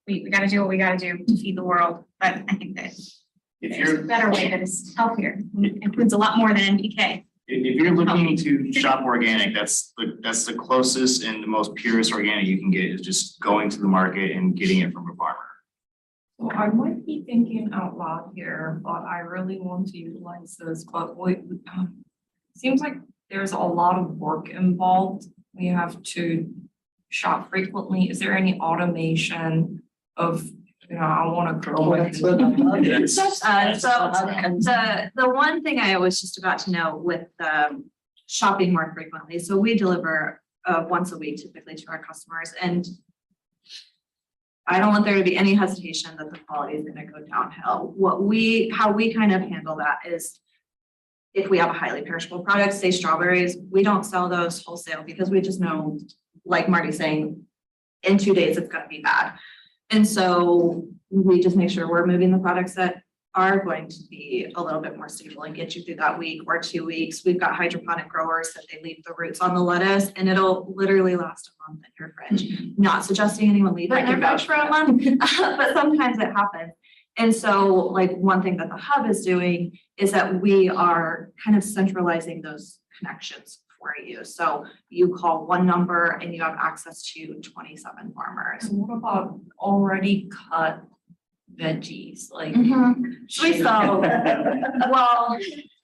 We got to do what we got to do to feed the world. But I think that there's a better way that is healthier. It includes a lot more than NPK. If you're looking to shop organic, that's the closest and the most purest organic you can get is just going to the market and getting it from a farmer. So I might be thinking out loud here, but I really want to utilize this, but seems like there's a lot of work involved. We have to shop frequently. Is there any automation of, I want to grow my. The one thing I was just about to know with shopping more frequently. So we deliver once a week typically to our customers, and I don't want there to be any hesitation that the quality is going to go downhill. How we kind of handle that is if we have a highly perishable product, say strawberries, we don't sell those wholesale because we just know, like Marty's saying, in 2 days it's going to be bad. And so we just make sure we're moving the products that are going to be a little bit more stable and get you through that week or 2 weeks. We've got hydroponic growers that they leave the roots on the lettuce and it'll literally last a month in your fridge. Not suggesting anyone leave it in their fridge for a month, but sometimes it happens. And so like one thing that the hub is doing is that we are kind of centralizing those connections for you. So you call one number and you have access to 27 farmers. And what about already cut veggies, like? So we sell, well,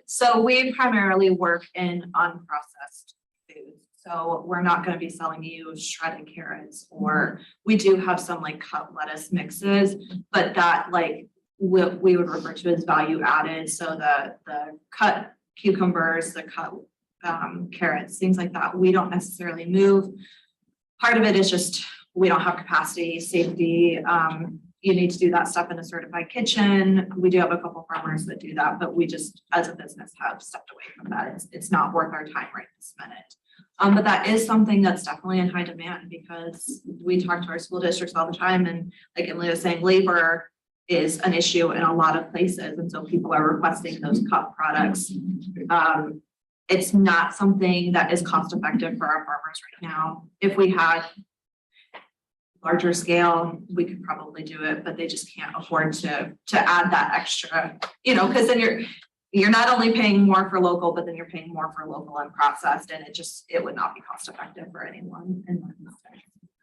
so we primarily work in unprocessed foods. So we're not going to be selling you shredded carrots, or we do have some like cut lettuce mixes, but that like we would refer to as value added. So the cut cucumbers, the cut carrots, things like that, we don't necessarily move. Part of it is just we don't have capacity, safety. You need to do that stuff in a certified kitchen. We do have a couple farmers that do that, but we just, as a business, have stepped away from that. It's not worth our time right this minute. But that is something that's definitely in high demand because we talk to our school districts all the time, and like Emily was saying, labor is an issue in a lot of places, and so people are requesting those cut products. It's not something that is cost effective for our farmers right now. If we had larger scale, we could probably do it, but they just can't afford to add that extra, because then you're not only paying more for local, but then you're paying more for local and processed, and it would not be cost effective for anyone.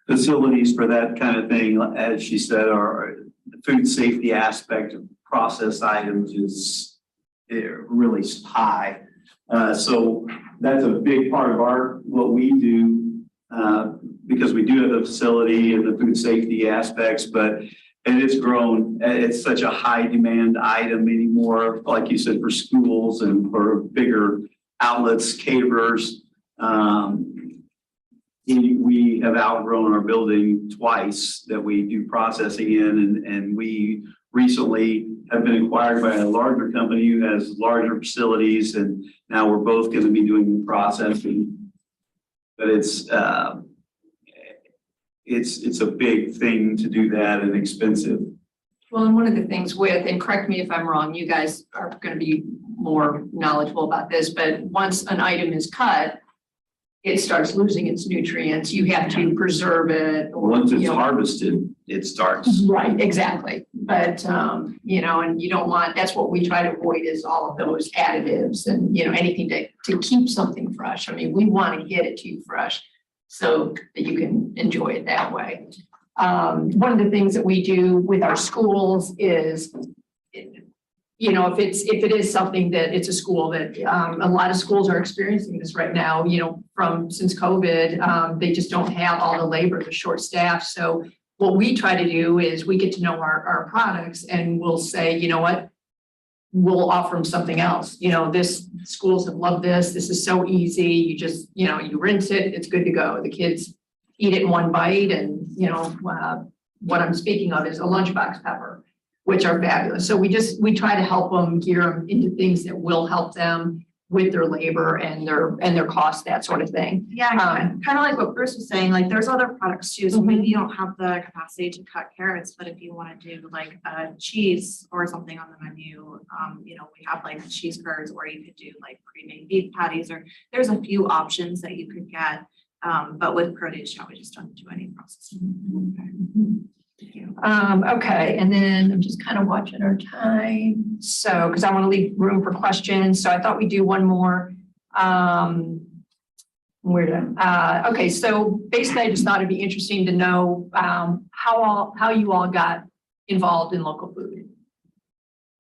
Facilities for that kind of thing, as she said, are the food safety aspect of processed items is really high. So that's a big part of what we do, because we do have the facility and the food safety aspects, and it's grown. It's such a high demand item anymore, like you said, for schools and for bigger outlets, caterers. We have outgrown our building twice that we do processing in, and we recently have been acquired by a larger company who has larger facilities, and now we're both going to be doing the processing. But it's a big thing to do that and expensive. Well, and one of the things with, and correct me if I'm wrong, you guys are going to be more knowledgeable about this, but once an item is cut, it starts losing its nutrients. You have to preserve it. Or, once it's harvested, it starts. Right, exactly. But, and you don't want, that's what we try to avoid is all of those additives and, anything to keep something fresh. I mean, we want to get it to you fresh so that you can enjoy it that way. One of the things that we do with our schools is, if it is something that it's a school that a lot of schools are experiencing this right now, since COVID, they just don't have all the labor, the short staff. So what we try to do is we get to know our products and we'll say, you know what, we'll offer them something else. This schools have loved this. This is so easy. You just, you rinse it, it's good to go. The kids eat it in one bite. And, what I'm speaking of is a lunchbox pepper, which are fabulous. So we try to help them gear them into things that will help them with their labor and their cost, that sort of thing. Yeah, kind of like what Bruce was saying, like there's other products too. So maybe you don't have the capacity to cut carrots, but if you want to do like a cheese or something on the menu, we have like cheese curds, or you could do like pre-made beef patties, or there's a few options that you could get. But with produce, we just don't do any processing. Okay, and then I'm just kind of watching our time. So, because I want to leave room for questions. So I thought we'd do one more. Okay, so basically I just thought it'd be interesting to know how you all got involved in local food.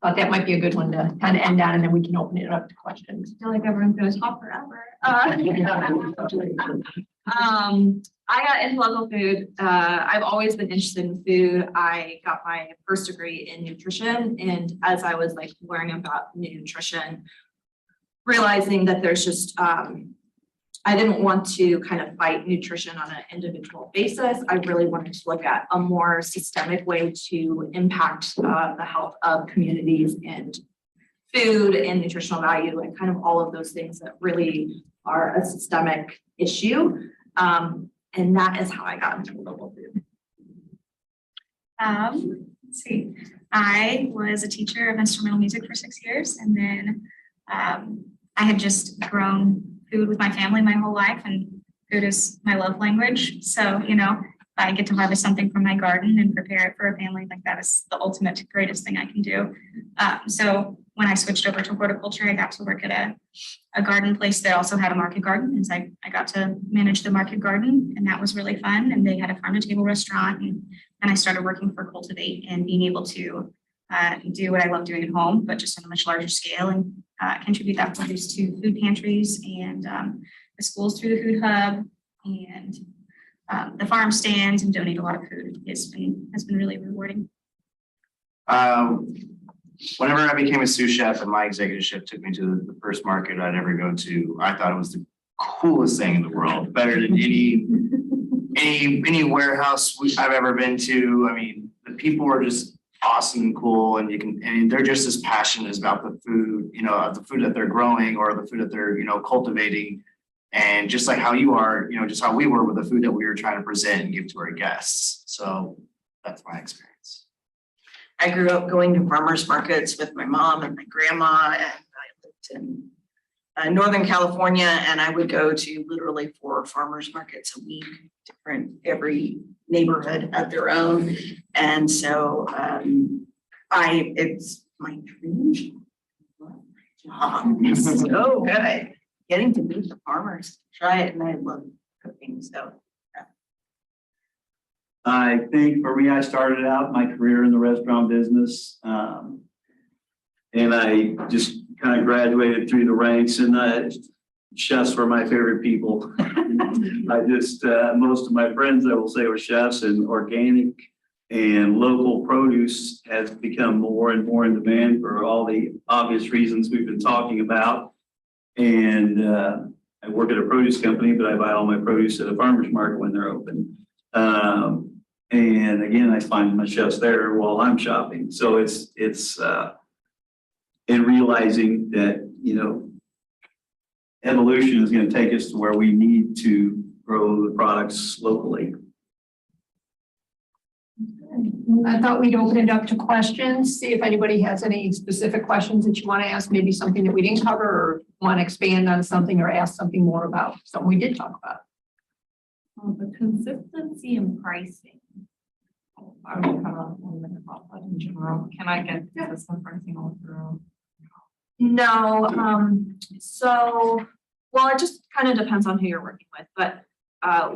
Thought that might be a good one to kind of end on, and then we can open it up to questions. I feel like everyone's going to talk forever. I got into local food. I've always been interested in food. I got my first degree in nutrition, and as I was like learning about nutrition, realizing that there's just I didn't want to kind of fight nutrition on an individual basis. I really wanted to look at a more systemic way to impact the health of communities and food and nutritional value and kind of all of those things that really are a systemic issue. And that is how I got into local food. Let's see. I was a teacher of instrumental music for 6 years, and then I had just grown food with my family my whole life, and food is my love language. So, I get to harvest something from my garden and prepare it for a family, like that is the ultimate greatest thing I can do. So when I switched over to horticulture, I got to work at a garden place that also had a market garden. And so I got to manage the market garden, and that was really fun. And they had a farm to table restaurant, and I started working for Cultivate and being able to do what I love doing at home, but just on a much larger scale, and contribute that produce to food pantries and the schools through the food hub and the farm stands, and donate a lot of food. Has been really rewarding. Whenever I became a sous chef and my executiveship took me to the first market I'd ever go to, I thought it was the coolest thing in the world, better than any warehouse I've ever been to. I mean, the people are just awesome and cool, and they're just as passionate about the food, the food that they're growing or the food that they're, cultivating. And just like how you are, just how we were with the food that we were trying to present and give to our guests. So that's my experience. I grew up going to farmers markets with my mom and my grandma, and I lived in Northern California, and I would go to literally 4 farmers markets a week, every neighborhood had their own. And so it's my dream job. It's so good. Getting to meet the farmers, try it, and I love cooking, so. I think for me, I started out my career in the restaurant business. And I just kind of graduated through the ranks, and chefs were my favorite people. Most of my friends, I will say, were chefs, and organic and local produce has become more and more in demand for all the obvious reasons we've been talking about. And I work at a produce company, but I buy all my produce at a farmer's market when they're open. And again, I find my chefs there while I'm shopping. So it's in realizing that, evolution is going to take us to where we need to grow the products locally. I thought we'd open it up to questions, see if anybody has any specific questions that you want to ask, maybe something that we didn't cover, or want to expand on something or ask something more about something we did talk about. The consistency in pricing. I would kind of wonder about that in general. Can I get consistent pricing all through? No, well, it just kind of depends on who you're working with, but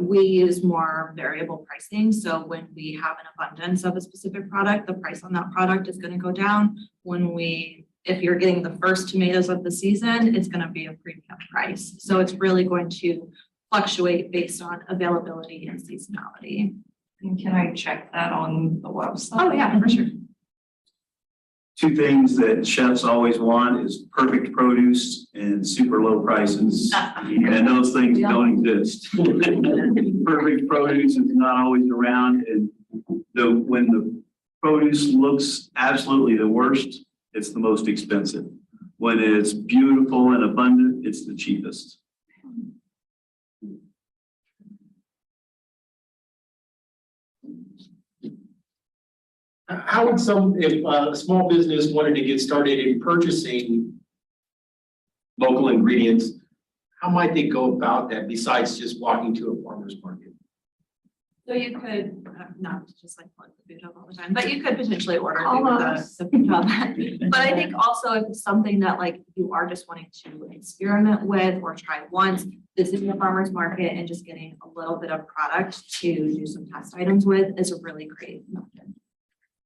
we use more variable pricing. So when we have an abundance of a specific product, the price on that product is going to go down. If you're getting the first tomatoes of the season, it's going to be a premium price. So it's really going to fluctuate based on availability and seasonality. And can I check that on the website? Oh, yeah, for sure. 2 things that chefs always want is perfect produce and super low prices. And those things don't exist. Perfect produce is not always around. And when the produce looks absolutely the worst, it's the most expensive. When it's beautiful and abundant, it's the cheapest. How would if a small business wanted to get started in purchasing local ingredients, how might they go about that besides just walking to a farmer's market? So you could, not just like plug the food hub all the time, but you could potentially order Call through us. the food hub. But I think also if it's something that like you are just wanting to experiment with or try once, visiting a farmer's market and just getting a little bit of product to do some test items with is a really great method.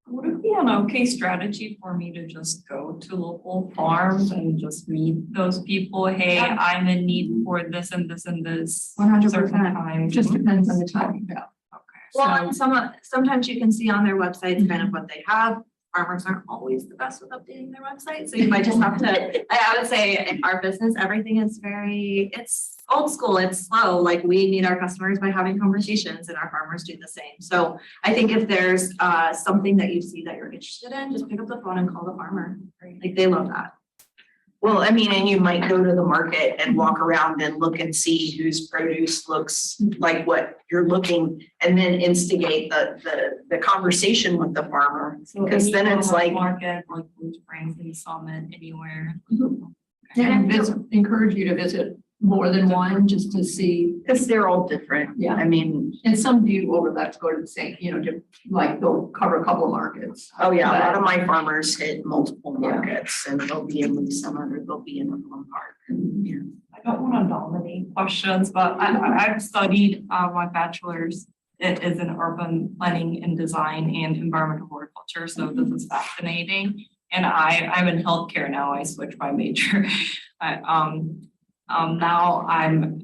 Would it be an okay strategy for me to just go to local farms and just meet those people? Hey, Yeah. I'm in need for this and this and this. 100%. certain time. Just depends on the time. Yeah. Okay. Well, and sometimes you can see on their websites kind of what they have. Farmers aren't always the best with updating their website, so you might just have to, I would say in our business, everything is it's old school, it's slow. Like we meet our customers by having conversations, and our farmers do the same. So I think if there's something that you see that you're interested in, just pick up the phone and call the farmer. Like they love that. Well, I mean, and you might go to the market and walk around and look and see whose produce looks like what you're looking, and then instigate the conversation with the farmer. Because then it's like, Market, like Blue Springs and Summit, anywhere. And encourage you to visit more than one, just to see, because they're all different. Yeah. I mean, and some do overlap to go to the same, like they'll cover a couple of markets. oh yeah, a lot of my farmers hit multiple markets, and they'll be in Lee Summit or they'll be in Overland Park. Yeah. I don't want to dominate questions, but I've studied my bachelor's. It is in urban planning and design and environmental horticulture, so this is fascinating. And I'm in healthcare now. I switched my major. Now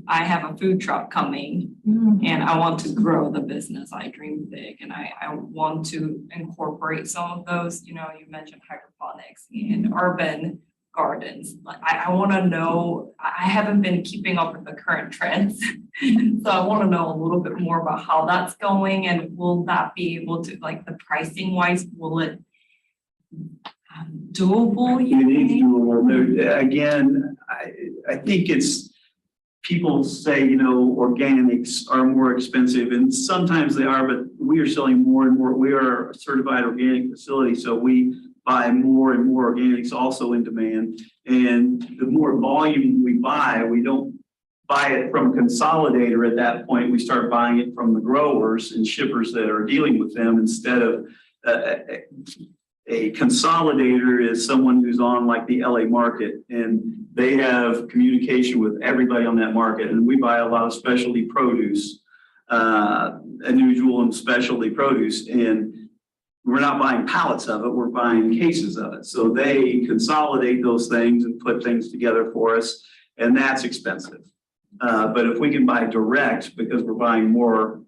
I have a food truck coming, and I want to grow the business. I dream big, and I want to incorporate some of those. You mentioned hydroponics and urban gardens. Like I want to know. I haven't been keeping up with the current trends, so I want to know a little bit more about how that's going, and will that be able to, like, the pricing wise, will it doable? You need to do there again. I think it's people say, organics are more expensive, and sometimes they are, but we are selling more and more. We are a certified organic facility, so we buy more and more organics also in demand. And the more volume we buy, we don't buy it from a consolidator at that point. We start buying it from the growers and shippers that are dealing with them instead of a consolidator is someone who's on like the LA market, and they have communication with everybody on that market. And we buy a lot of specialty produce, unusual and specialty produce, and we're not buying pallets of it, we're buying cases of it. So they consolidate those things and put things together for us, and that's expensive. But if we can buy direct because we're buying more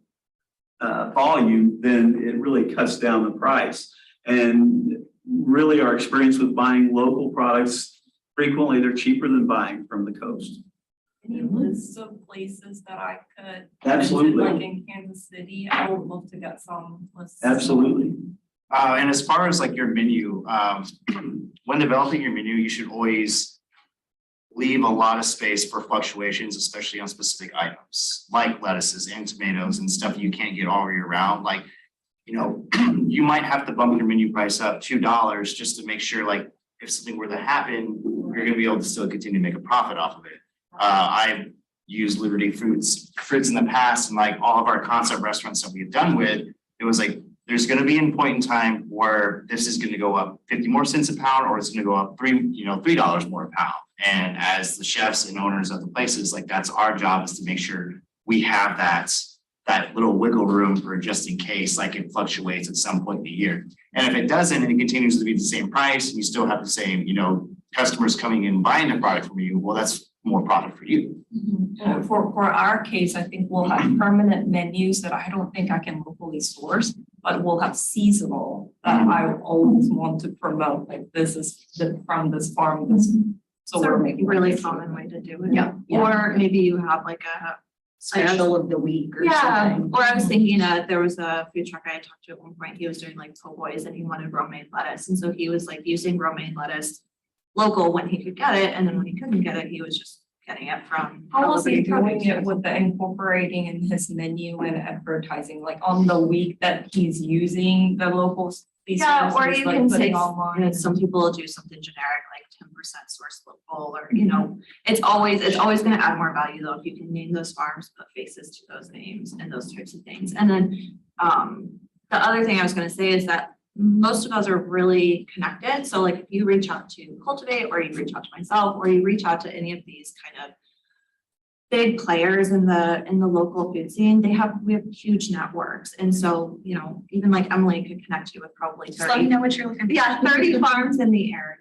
volume, then it really cuts down the price. And really our experience with buying local products, frequently they're cheaper than buying from the coast. Any lists of places that I could? Absolutely. Like in Kansas City, I would love to get some lists. Absolutely. And as far as like your menu, when developing your menu, you should always leave a lot of space for fluctuations, especially on specific items like lettuces and tomatoes and stuff you can't get all year round. Like, you might have to bump your menu price up $2 just to make sure, like, if something were to happen, you're going to be able to still continue to make a profit off of it. I've used Liberty fruits in the past, and like all of our concept restaurants that we've done with, it was like, there's going to be a point in time where this is going to go up 50 more cents a pound, or it's going to go up $3 more a pound. And as the chefs and owners of the places, like, that's our job, is to make sure we have that little wiggle room for just in case, like, it fluctuates at some point in the year. And if it doesn't, and it continues to be the same price, and you still have the same, customers coming in buying the product from you, well, that's more profit for you. And for our case, I think we'll have permanent menus that I don't think I can locally source, but we'll have seasonal that I always want to promote, like, this is from this farm, so we're making really common way to do it. Yeah. Or maybe you have like a Special of the week or yeah, something. or I was thinking there was a food truck I had talked to at one point. He was doing like po' boys and he wanted romaine lettuce. And so he was like using romaine lettuce local when he could get it. And then when he couldn't get it, he was just getting it from. How was he doing it with the incorporating in his menu and advertising, like on the week that he's using the local species? Yeah, or you like can say, putting online? some people will do something generic, like 10% source local, or, it's always gonna add more value though, if you can name those farms, put faces to those names and those types of things. And then, the other thing I was gonna say is that most of us are really connected. So like if you reach out to Cultivate, or you reach out to myself, or you reach out to any of these kind of big players in the local food scene, we have huge networks. And so, even like Emily could connect you with probably Just let me 30, know what you're looking for. yeah, 30 farms in the area.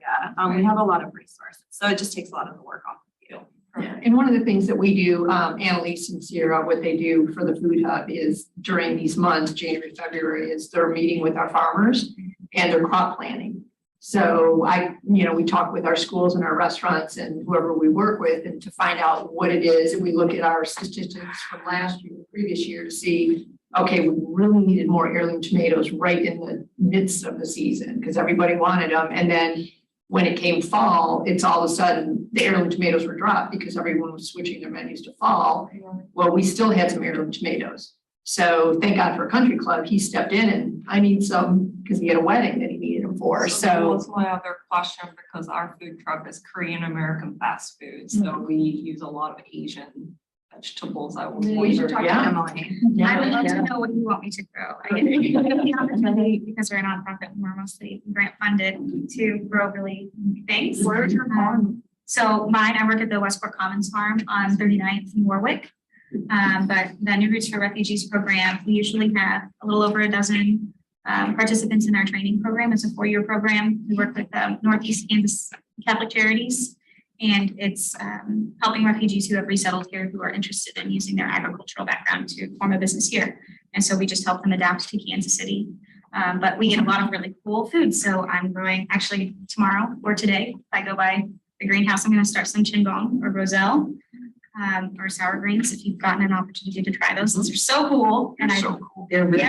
We have a lot of resources. So it just takes a lot of the work off of you. Yeah, and one of the things that we do, Annalise and Sierra, what they do for the food hub is during these months, January, February, is they're meeting with our farmers and they're crop planning. So we talk with our schools and our restaurants and whoever we work with, and to find out what it is. And we look at our statistics from last year, the previous year, to see, okay, we really needed more heirloom tomatoes right in the midst of the season because everybody wanted them. And then when it came fall, it's all of a sudden the heirloom tomatoes were dropped because everyone was switching their menus to fall. Well, we still had some heirloom tomatoes. So thank God for Country Club, he stepped in and I need some because he had a wedding that he needed them for. That So was my other question, because our food truck is Korean American fast food, so we use a lot of Asian vegetables. I was We should talk to Yeah. Emily. I would love to know what you want me to grow. I get the opportunity, because we're a nonprofit, and we're mostly grant funded to grow really unique things. Where's your farm? So mine, I work at the Westport Commons Farm on 39th in Warwick. But the New Roots for Refugees program, we usually have a little over a dozen participants in our training program. It's a 4-year program. We work with Northeast Kansas Catholic Charities, and it's helping refugees who have resettled here who are interested in using their agricultural background to form a business here. And so we just help them adapt to Kansas City. But we get a lot of really cool food. So I'm growing, actually tomorrow or today, if I go by the greenhouse, I'm going to start some chinbong or roselle. Or sour greens, if you've gotten an opportunity to try those. Those are so cool. And They're so cool. They're really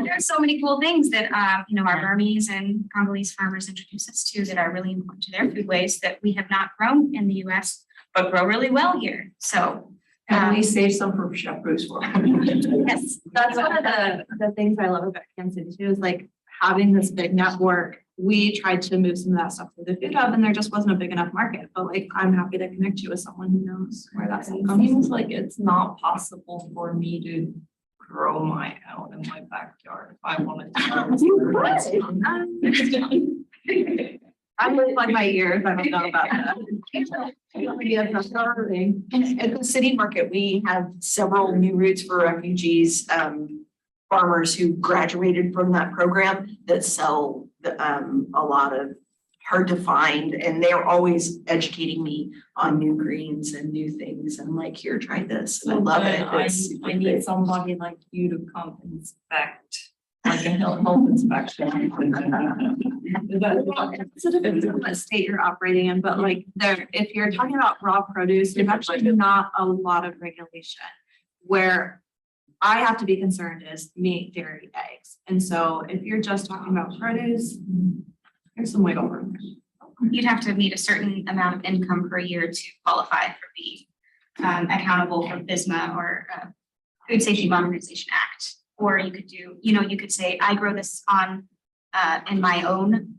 there's so many cool things that, our Burmese and Congolese farmers introduce us to that are really important to their foodways that we have not grown in the US, but grow really well here. So. At least save some for Chef Bruce for. Yes, that's one of the things I love about Kansas City too, is like having this big network. We tried to move some of that stuff to the food hub and there just wasn't a big enough market, but like, I'm happy to connect you with someone who knows where that stuff It comes seems from. like it's not possible for me to grow my own in my backyard if I wanted to. I'm gonna plug my ears, I don't know about that. And at the city market, we have several New Roots for Refugees farmers who graduated from that program that sell a lot of hard to find, and they're always educating me on new greens and new things. And I'm like, here, try this. And I love it. It's I need somebody like you to come inspect, like a health inspection. It's a difference on what state you're operating in, but like there, if you're talking about raw produce, there's actually not a lot of regulation. Where I have to be concerned is meat, dairy, eggs. And so if you're just talking about produce, there's some wiggle room. You'd have to meet a certain amount of income per year to qualify for being accountable for FSMA or Food Safety Modernization Act. Or you could do, you could say, I grow this on in my own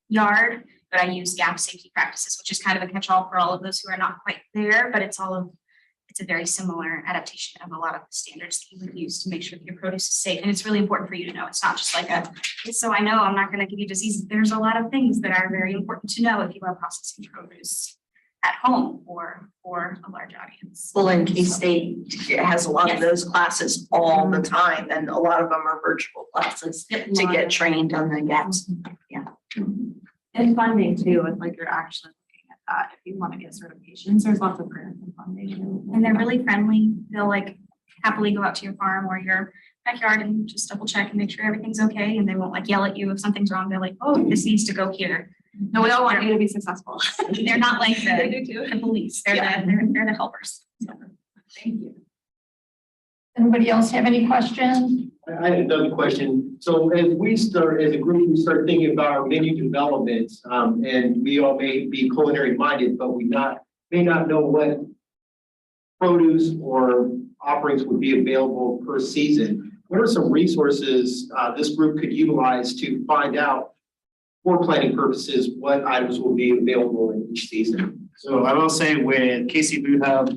yard, but I use GAP safety practices, which is kind of a catch-all for all of those who are not quite there, but it's a very similar adaptation of a lot of the standards that you would use to make sure that your produce is safe. And it's really important for you to know. It's not just like so I know I'm not going to give you diseases. There's a lot of things that are very important to know if you are processing produce at home or for a large audience. well, and K-State has a lot of those classes all the time, and a lot of them are virtual classes to get trained on the gaps. And funding too, if like you're actually looking at that, if you want to get certifications, there's lots of grants and funding. And they're really friendly. They'll like happily go out to your farm or your backyard and just double check and make sure everything's okay. And they won't like yell at you if something's wrong. They're like, oh, this needs to go here. No, we all want you to be successful. They're not like the police. They're the helpers. So, Thank you. Anybody else have any questions? I had another question. So as a group, we start thinking about our menu development, and we all may be culinary minded, but may not know what produce or offerings would be available per season. What are some resources this group could utilize to find out, for planning purposes, what items will be available in each season? So I will say with KC Food Hub,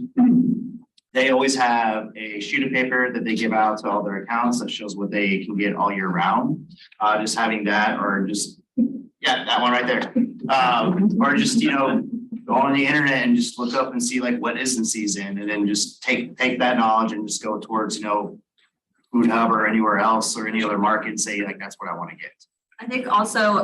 they always have a sheet of paper that they give out to all their accounts that shows what they can get all year round. Just having that, or just, yeah, that one right there. Or just, go on the internet and just look up and see like what is in season, and then just take that knowledge and just go towards, Food Hub or anywhere else or any other market and say like, that's what I want to get. I think also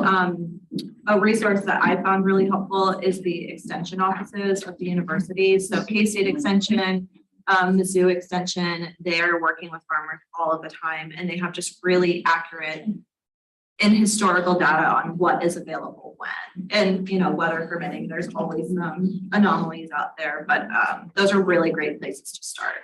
a resource that I found really helpful is the extension offices of the universities. So K-State Extension, Mizzou Extension, they're working with farmers all of the time, and they have just really accurate and historical data on what is available when. And, weather permitting, there's always some anomalies out there, but those are really great places to start.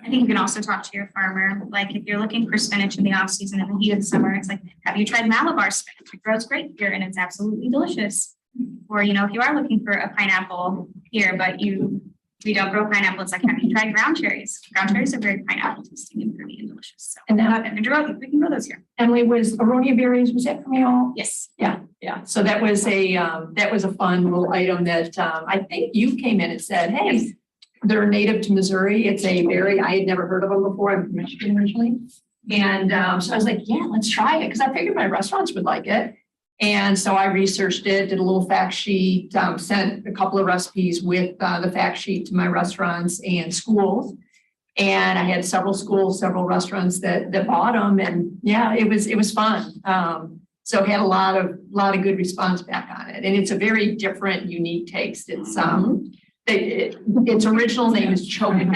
I think you can also talk to your farmer, like if you're looking for spinach in the off season in the heat of the summer, it's like, have you tried Malabar spinach? It grows great here and it's absolutely delicious. Or, you know, if you are looking for a pineapple here, but we don't grow pineapple, it's like, have you tried ground cherries? Ground cherries are very pineapple tasting and fruity and delicious. So, And now, we can grow those here. Emily, was aronia berries, was that from you all? Yes. Yeah. So that was a fun little item that, I think you came in and said, hey, they're native to Missouri. It's a berry. I had never heard of them before. I'm from Michigan originally. And, so I was like, yeah, let's try it. Cause I figured my restaurants would like it. And so I researched it, did a little fact sheet, sent a couple of recipes with, the fact sheet to my restaurants and schools. And I had several schools, several restaurants that bought them. And yeah, it was fun. So it had a lot of good response back on it. And it's a very different, unique taste. It's, its original name is choking.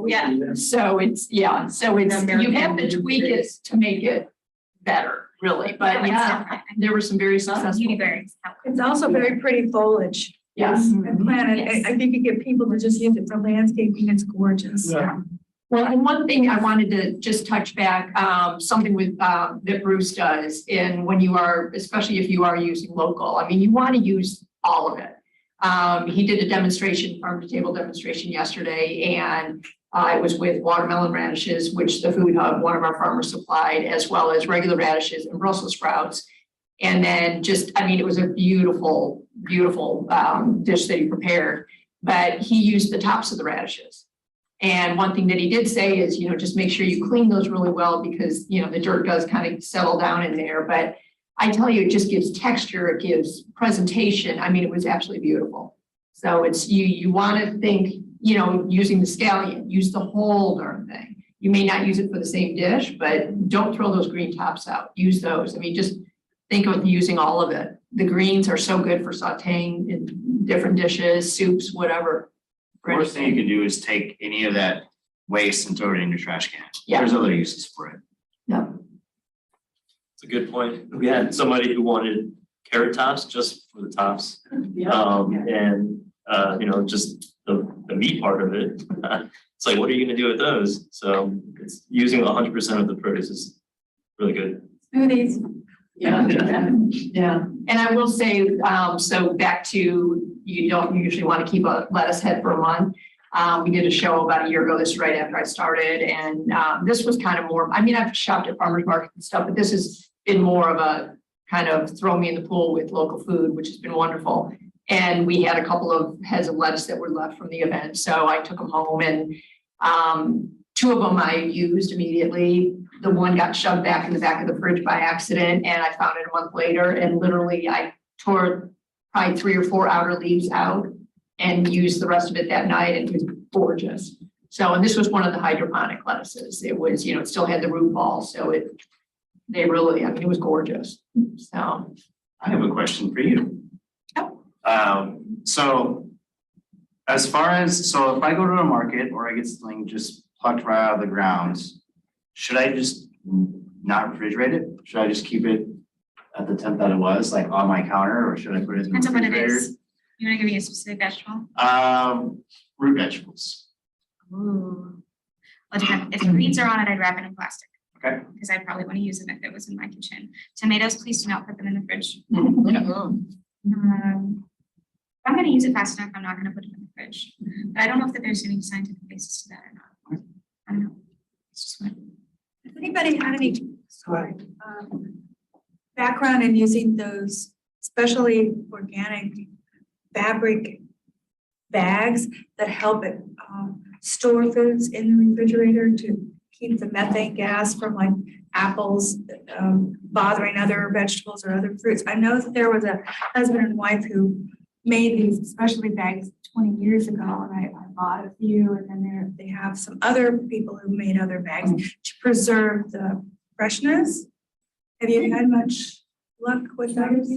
Yeah. So it's, you have to tweak it to make it better, really. But yeah, there were some very successful. Beauty berries. It's also very pretty foliage. Yes. And planted. I think you get people to just use it for landscaping. It's gorgeous. Yeah. Well, and one thing I wanted to just touch back, something with, that Bruce does, and when you are, especially if you are using local, I mean, you want to use all of it. He did a demonstration, farm to table demonstration yesterday, and it was with watermelon radishes, which the Food Hub, one of our farmers supplied, as well as regular radishes and Brussels sprouts. And then it was a beautiful, beautiful dish that he prepared, but he used the tops of the radishes. And one thing that he did say is, just make sure you clean those really well because, the dirt does kind of settle down in there. But I tell you, it just gives texture, it gives presentation. I mean, it was absolutely beautiful. So it's, you want to think, using the scallion, use the whole darn thing. You may not use it for the same dish, but don't throw those green tops out. Use those. I mean, just think of using all of it. The greens are so good for sauteing in different dishes, soups, whatever. Worst thing you can do is take any of that waste and throw it in your trash can. Yeah. There's other uses for it. Yeah. It's a good point. We had somebody who wanted carrot tops just for the tops. Just the meat part of it. It's like, what are you gonna do with those? So it's using 100% of the produce is really good. Smoothies. Yeah. And I will say, so back to, you don't usually want to keep a lettuce head for a month. We did a show about a year ago, this is right after I started, and this was kind of more, I've shopped at farmers market and stuff, but this has been more of a kind of throw me in the pool with local food, which has been wonderful. And we had a couple of heads of lettuce that were left from the event, so I took them home, and two of them I used immediately. The one got shoved back in the back of the fridge by accident, and I found it a month later, and literally I tore probably 3 or 4 outer leaves out and used the rest of it that night, and it was gorgeous. So, and this was one of the hydroponic lettuces. It was, it still had the root ball, so it was gorgeous. So. I have a question for you. Oh. So as far as, if I go to the market or I get something just plucked right out of the ground, should I just not refrigerate it? Should I just keep it at the temp that it was, like on my counter, or should I put it in the Depends on what it refrigerator? is. You want to give me a specific vegetable? Root vegetables. Ooh. Well, if greens are on it, I'd wrap it in plastic. Okay. Because I'd probably want to use them if it was in my kitchen. Tomatoes, please do not put them in the fridge. If I'm going to use it fast enough, I'm not going to put it in the fridge. But I don't know if there's any scientific basis to that or not. I don't know. It's just what. Has anybody had any background in using those, especially organic fabric bags that help it store foods in the refrigerator to keep the methane gas from like apples bothering other vegetables or other fruits? I know that there was a husband and wife who made these specialty bags 20 years ago, and I bought a few, and then they have some other people who made other bags to preserve the freshness. Have you had much luck with those?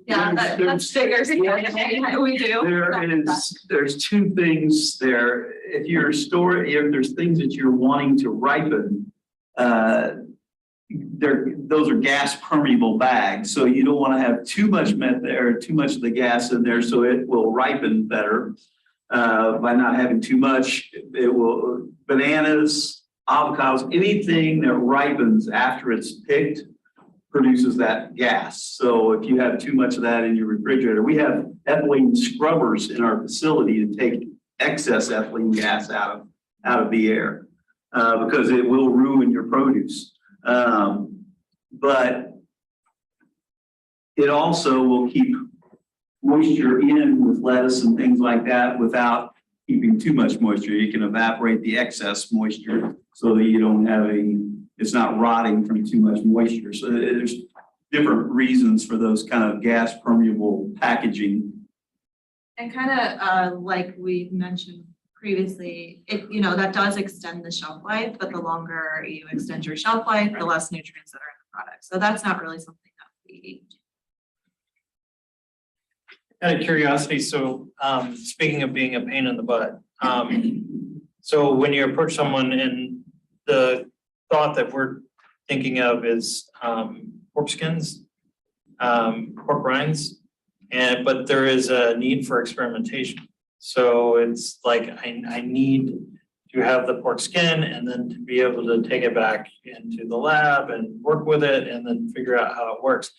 Yeah, that's figures. We do. There's two things there. If there's things that you're wanting to ripen, those are gas permeable bags. So you don't want to have too much too much of the gas in there, so it will ripen better. by not having too much. It will, bananas, avocados, anything that ripens after it's picked produces that gas. So if you have too much of that in your refrigerator, we have ethylene scrubbers in our facility to take excess ethylene gas out of the air because it will ruin your produce. But it also will keep moisture in with lettuce and things like that without keeping too much moisture. You can evaporate the excess moisture so that you don't have it's not rotting from too much moisture. So there's different reasons for those kind of gas permeable packaging. And kind of like we mentioned previously, that does extend the shelf life, but the longer you extend your shelf life, the less nutrients that are in the product. So that's not really something that we. Out of curiosity, so speaking of being a pain in the butt, so when you approach someone and the thought that we're thinking of is pork skins, pork rinds, but there is a need for experimentation. So it's like I need to have the pork skin and then to be able to take it back into the lab and work with it and then figure out how it works.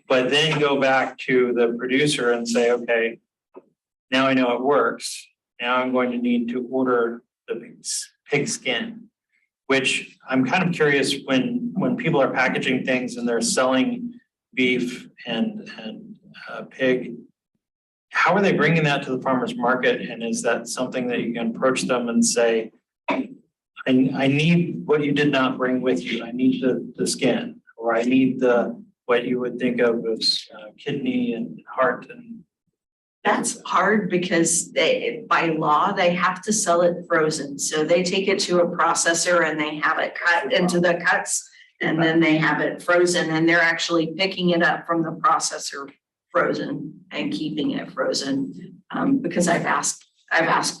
But then go back to the producer and say, okay, now I know it works. Now I'm going to need to order the pig skin, which I'm kind of curious when people are packaging things and they're selling beef and pig, how are they bringing that to the farmer's market? And is that something that you can approach them and say, I need what you did not bring with you. I need the skin, or I need what you would think of as kidney and heart. And that's hard because by law, they have to sell it frozen. So they take it to a processor and they have it cut into the cuts and then they have it frozen and they're actually picking it up from the processor frozen and keeping it frozen. Because I've asked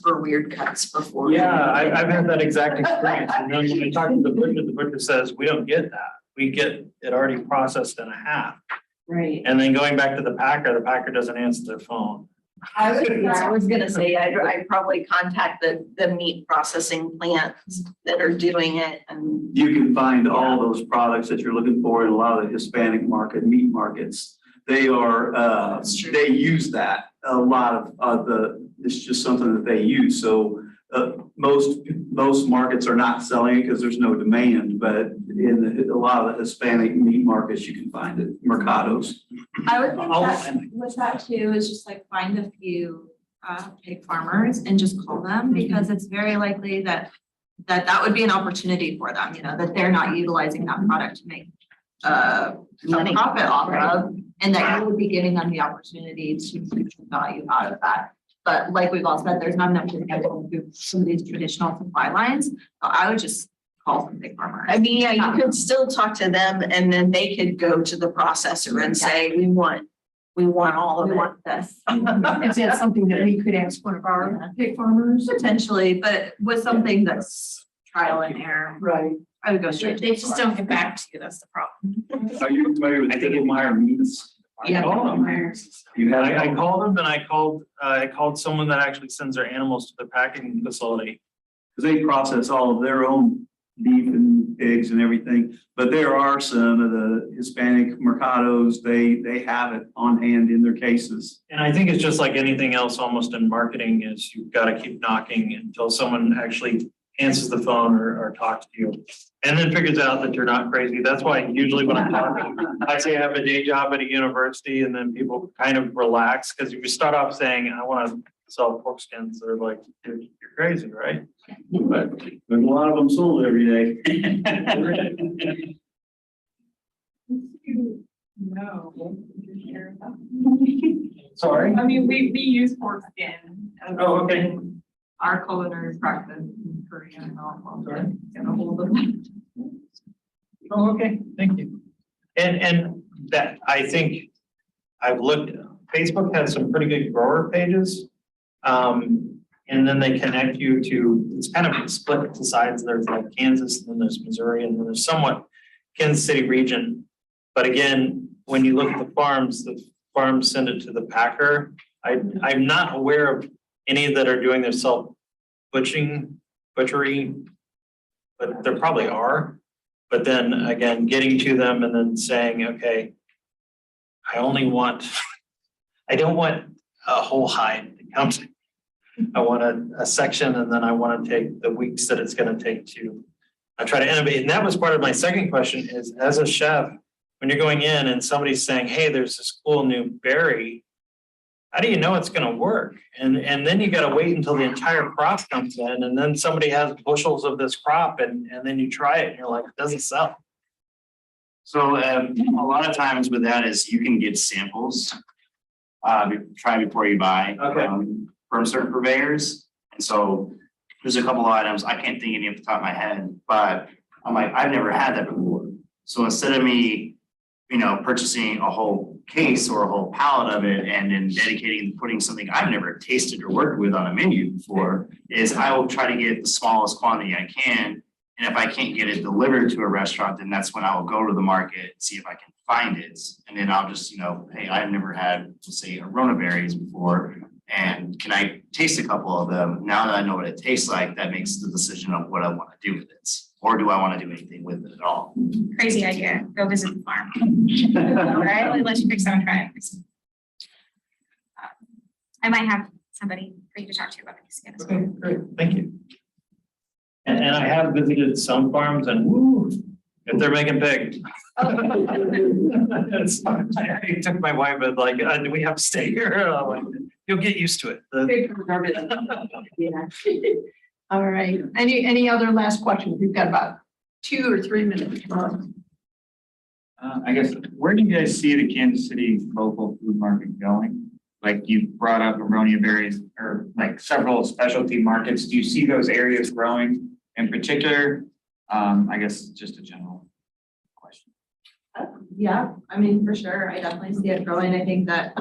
for weird cuts before. yeah, I've had that exact experience. And then when I talk to the butcher says, we don't get that. We get it already processed in a half. Right. And then going back to the packer doesn't answer their phone. I was gonna say, I'd probably contact the meat processing plants that are doing it and. You can find all those products that you're looking for in a lot of the Hispanic meat markets. They are, they use that. A lot of it's just something that they use. So most markets are not selling it because there's no demand, but in a lot of the Hispanic meat markets, you can find it, mercados. I would think that with that too is just like find a few pig farmers and just call them because it's very likely that would be an opportunity for them, that they're not utilizing that product to make a profit off of, and that you would be giving them the opportunity to get value out of that. But like we've all said, there's not enough to get through some of these traditional supply lines. So I would just call some big farmers. I mean, yeah, you could still talk to them and then they could go to the processor and say, we want all of it. This. Is that something that we could ask one of our pig farmers? Potentially, but with something that's trial and error. Right. I would go straight. They just don't get back to you, that's the problem. Are you familiar with Meyer meats? Yeah. I called them and I called someone that actually sends their animals to the packing facility. Because they process all of their own beef and pigs and everything. But there are some of the Hispanic mercados, they have it on hand in their cases. And I think it's just like anything else almost in marketing is you've got to keep knocking until someone actually answers the phone or talks to you and then figures out that you're not crazy. That's why usually when I'm talking, I say I have a day job at a university and then people kind of relax because if you start off saying, I want to sell pork skins, they're like, you're crazy, right? But there's a lot of them sold every day. No. Sorry? I mean, we use pork skin. Oh, okay. Our culinary practice in Korea and all get a hold of that. Oh, okay, thank you. And that, I think I've looked, Facebook has some pretty good grower pages. And then they connect you to, it's kind of split to sides. There's like Kansas, and then there's Missouri, and then there's somewhat Kansas City region. But again, when you look at the farms send it to the packer. I'm not aware of any that are doing their butchery, but there probably are. But then again, getting to them and then saying, okay, I don't want a whole hide that comes. I want a section, and then I want to take the weeks that it's going to take to try to innovate. And that was part of my second question is, as a chef, when you're going in and somebody's saying, hey, there's this cool new berry, how do you know it's going to work? And then you got to wait until the entire crop comes in, and then somebody has bushels of this crop, and then you try it and you're like, it doesn't sell. So a lot of times with that is you can get samples. Try before you buy. Okay. From certain purveyors. And so there's a couple of items, I can't think of any off the top of my head, but I'm like, I've never had that before. So instead of me, purchasing a whole case or a whole pallet of it and then dedicating and putting something I've never tasted or worked with on a menu before, is I will try to get the smallest quantity I can. And if I can't get it delivered to a restaurant, then that's when I will go to the market and see if I can find it. And then I'll just, hey, I've never had, let's say, Arona berries before. And can I taste a couple of them? Now that I know what it tastes like, that makes the decision of what I want to do with it. Or do I want to do anything with it at all? Crazy idea. Go visit the farm. All right, let's pick someone try it. I might have somebody for you to talk to about this again as well. Okay, great, thank you. And I have visited some farms, and woo, if they're making pig. I took my wife and like, do we have to stay here? I'm like, you'll get used to it. Yeah. All right. Any other last questions? We've got about 2 or 3 minutes. I guess, where do you guys see the Kansas City local food market going? Like you brought up Aronia berries or like several specialty markets. Do you see those areas growing in particular? I guess just a general question. Yeah, I mean, for sure. I definitely see it growing. I think that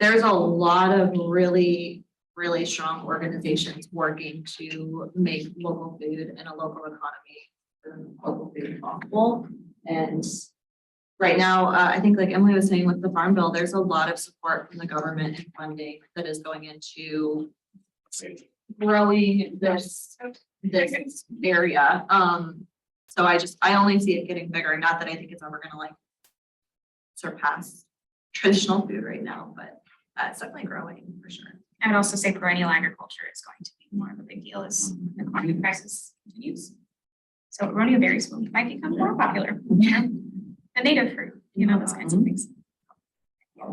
there's a lot of really strong organizations working to make local food and a local economy and local food possible. And right now, I think like Emily was saying with the Farm Bill, there's a lot of support from the government and funding that is going into growing this area. So I only see it getting bigger. Not that I think it's ever gonna like surpass traditional food right now, but it's definitely growing for sure. I would also say perennial agriculture is going to be more of a big deal as the commodity prices continues. So Aronia berries might become more popular. A native fruit, those kinds of things. I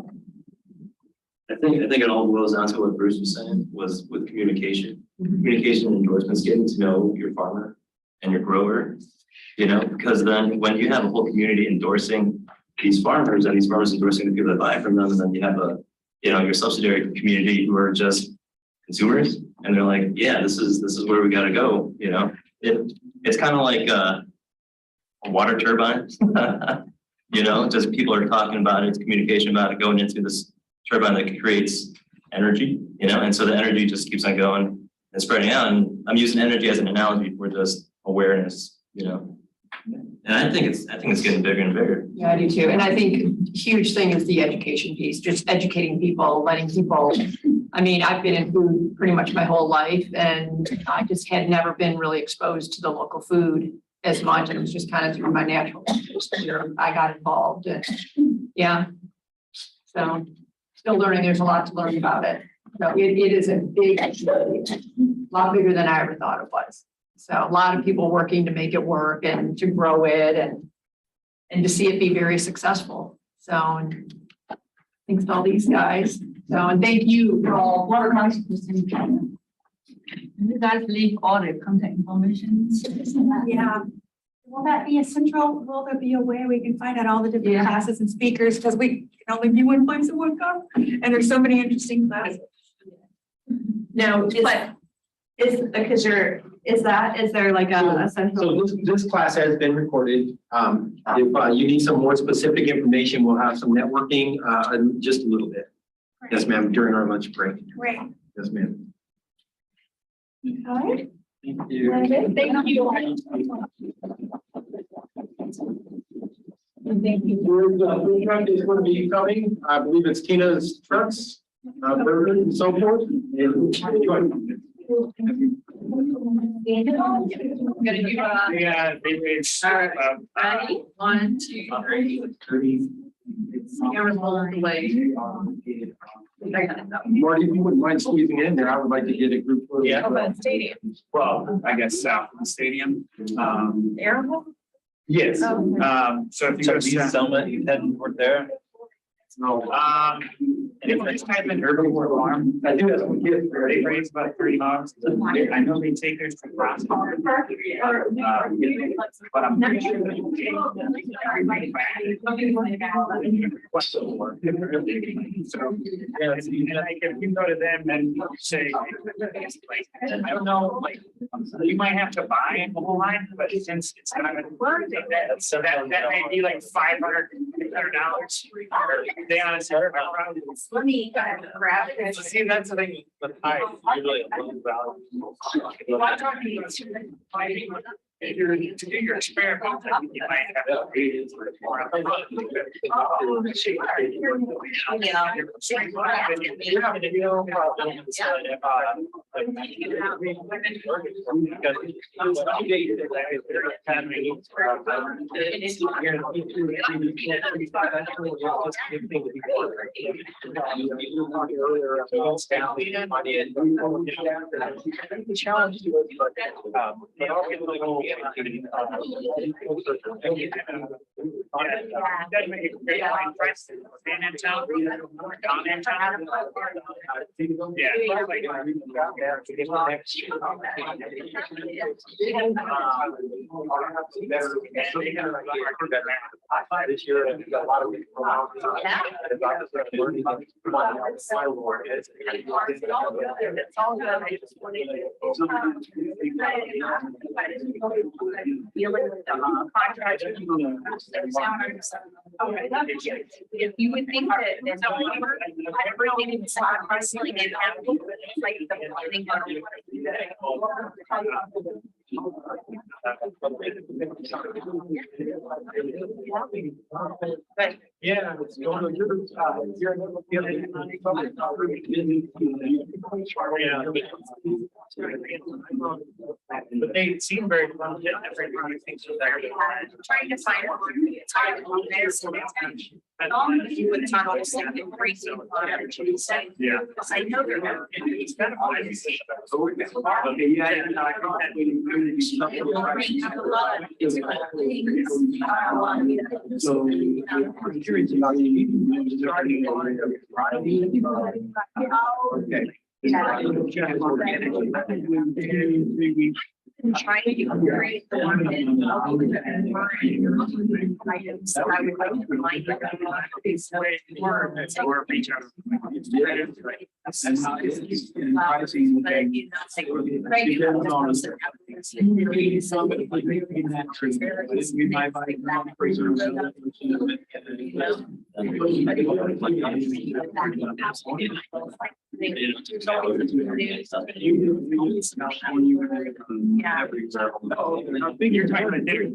think it all boils down to what Bruce was saying was with communication. Communication and endorsements, getting to know your farmer and your grower, because then when you have a whole community endorsing these farmers and these farmers endorsing the people that buy from them, and then you have your subsidiary community who are just consumers, and they're like, yeah, this is where we got to go. It's kind of like a water turbine. Just people are talking about it, it's communication about it going into this turbine that creates energy, and so the energy just keeps on going and spreading out. And I'm using energy as an analogy for just awareness, and I think it's getting bigger and bigger. Yeah, I do too. And I think huge thing is the education piece, just educating people, letting people, I mean, I've been in food pretty much my whole life, and I just had never been really exposed to the local food as much. And it was just kind of through my natural interest where I got involved. And yeah, so still learning. There's a lot to learn about it. So it is a big, a lot bigger than I ever thought it was. So a lot of people working to make it work and to grow it and to see it be very successful. So and thanks to all these guys. So and thank you for all. What about you guys leave all the contact information? Yeah. Will that be will there be a way we can find out all the different classes and speakers? Because we can only be one place at one time. And there's so many interesting classes. No, is there like a central? So this class has been recorded. If you need some more specific information, we'll have some networking in just a little bit. Yes, ma'am, during our lunch break. Great. Yes, ma'am. All right. Thank you. Thank you. Thank you. Food truck is going to be coming. I believe it's Tina's trucks. and so forth. And enjoy. Gonna do, Yeah, it's, ready? 1, 2, 3. Camera's all the way. Marty, if you wouldn't mind squeezing in there, I would like to get a group photo. Yeah. How about stadium? well, I guess south of the stadium. Airable? Yes, Oh. so if you So go these south. Selma, you heading toward there? No, And if you just type in herbivore farm, I do have some kids. they raise about 30 hogs. I know they take theirs to process. But I'm pretty sure that you so, yeah, if you go to them and say, I don't know, like, you might have to buy a whole line, but since it's not gonna work, that may be like $500. They honestly are probably. Let me grab it. See, that's the thing, the pie, usually a low value. If you're to do your experiment, you might have to pay it for more. This year, and we got a lot of people around. Learning about It's all good. I just wanted dealing with the contractor. If you would think that there's no number, everything is wrestling and happening, it's like the planning but yeah, it's going to your, But they seem very fun, everybody thinks that they're. trying to find it's hard on there, so it's you would talk about something crazy. Yeah. I know they're not. It's kind of fun. okay, yeah, and I thought that we really do something. So, I'm curious about you starting okay. Trying to create the one items that I would like to remind you of. Or reach out. And how is pricing? But you know, it's like, right, you have the ones that have things that really somebody like Yeah. I think you're talking about dinner.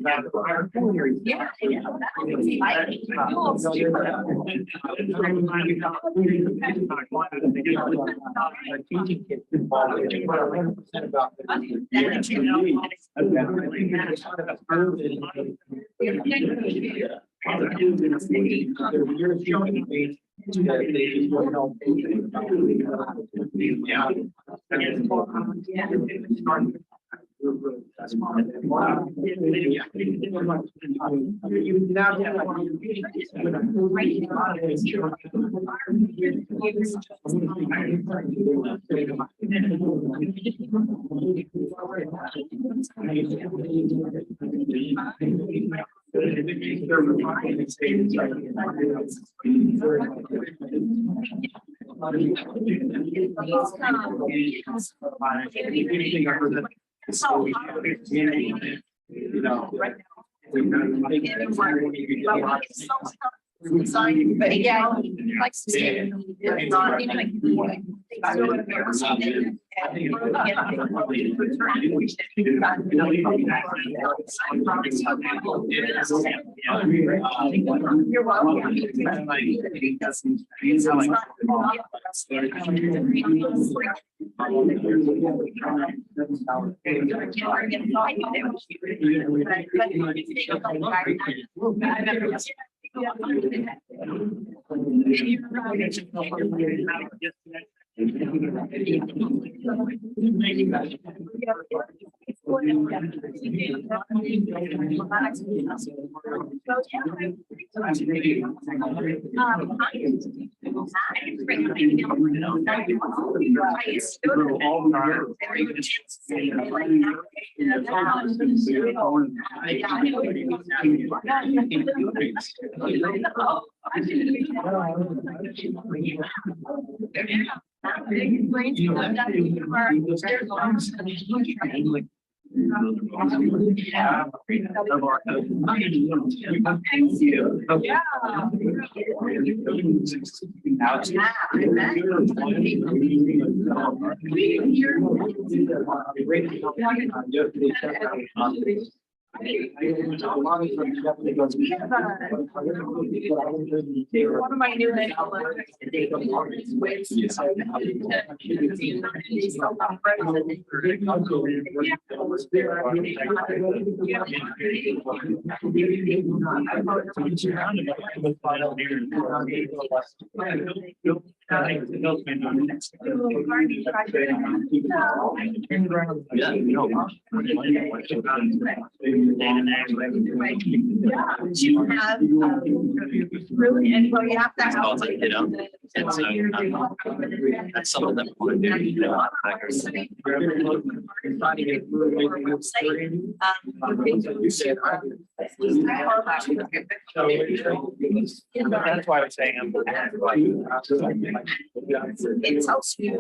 yeah, But yeah, he likes to stay. It's not even like. You're welcome. One of my new really, and well, you have to have. You know, and so, that's something that we want to do, you know. That's why I was saying I'm. It's so sweet.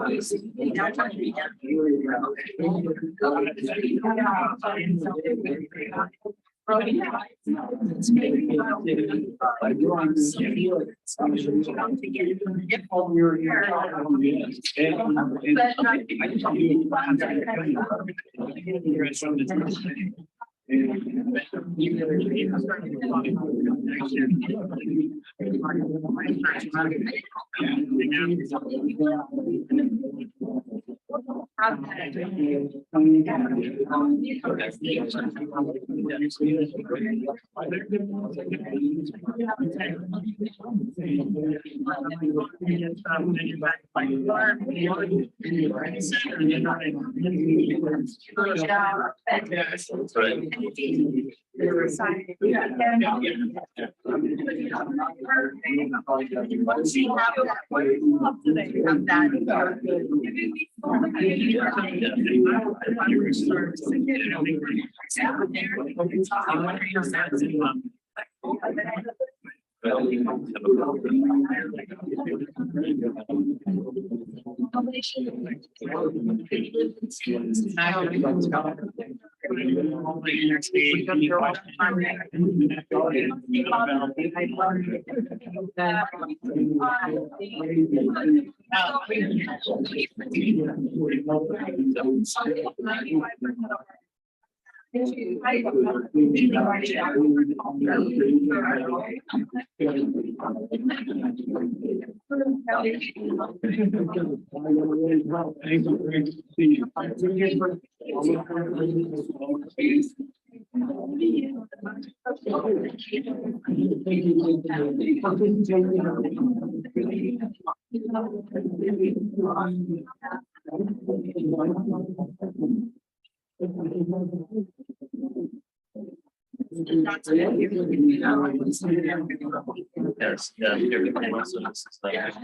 Yes, yeah, everybody wants to listen to that.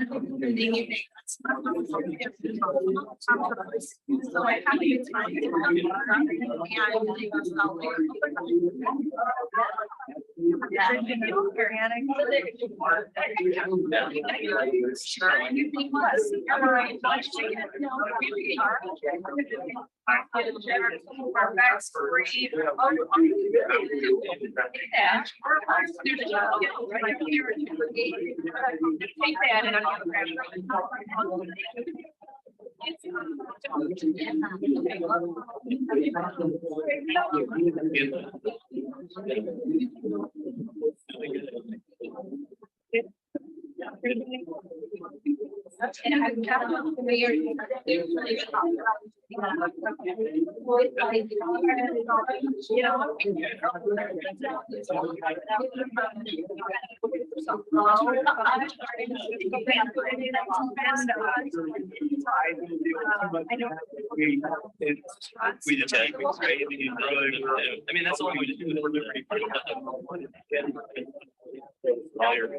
We just had, right? I mean, that's the only way to do it. Liberty Party. All your-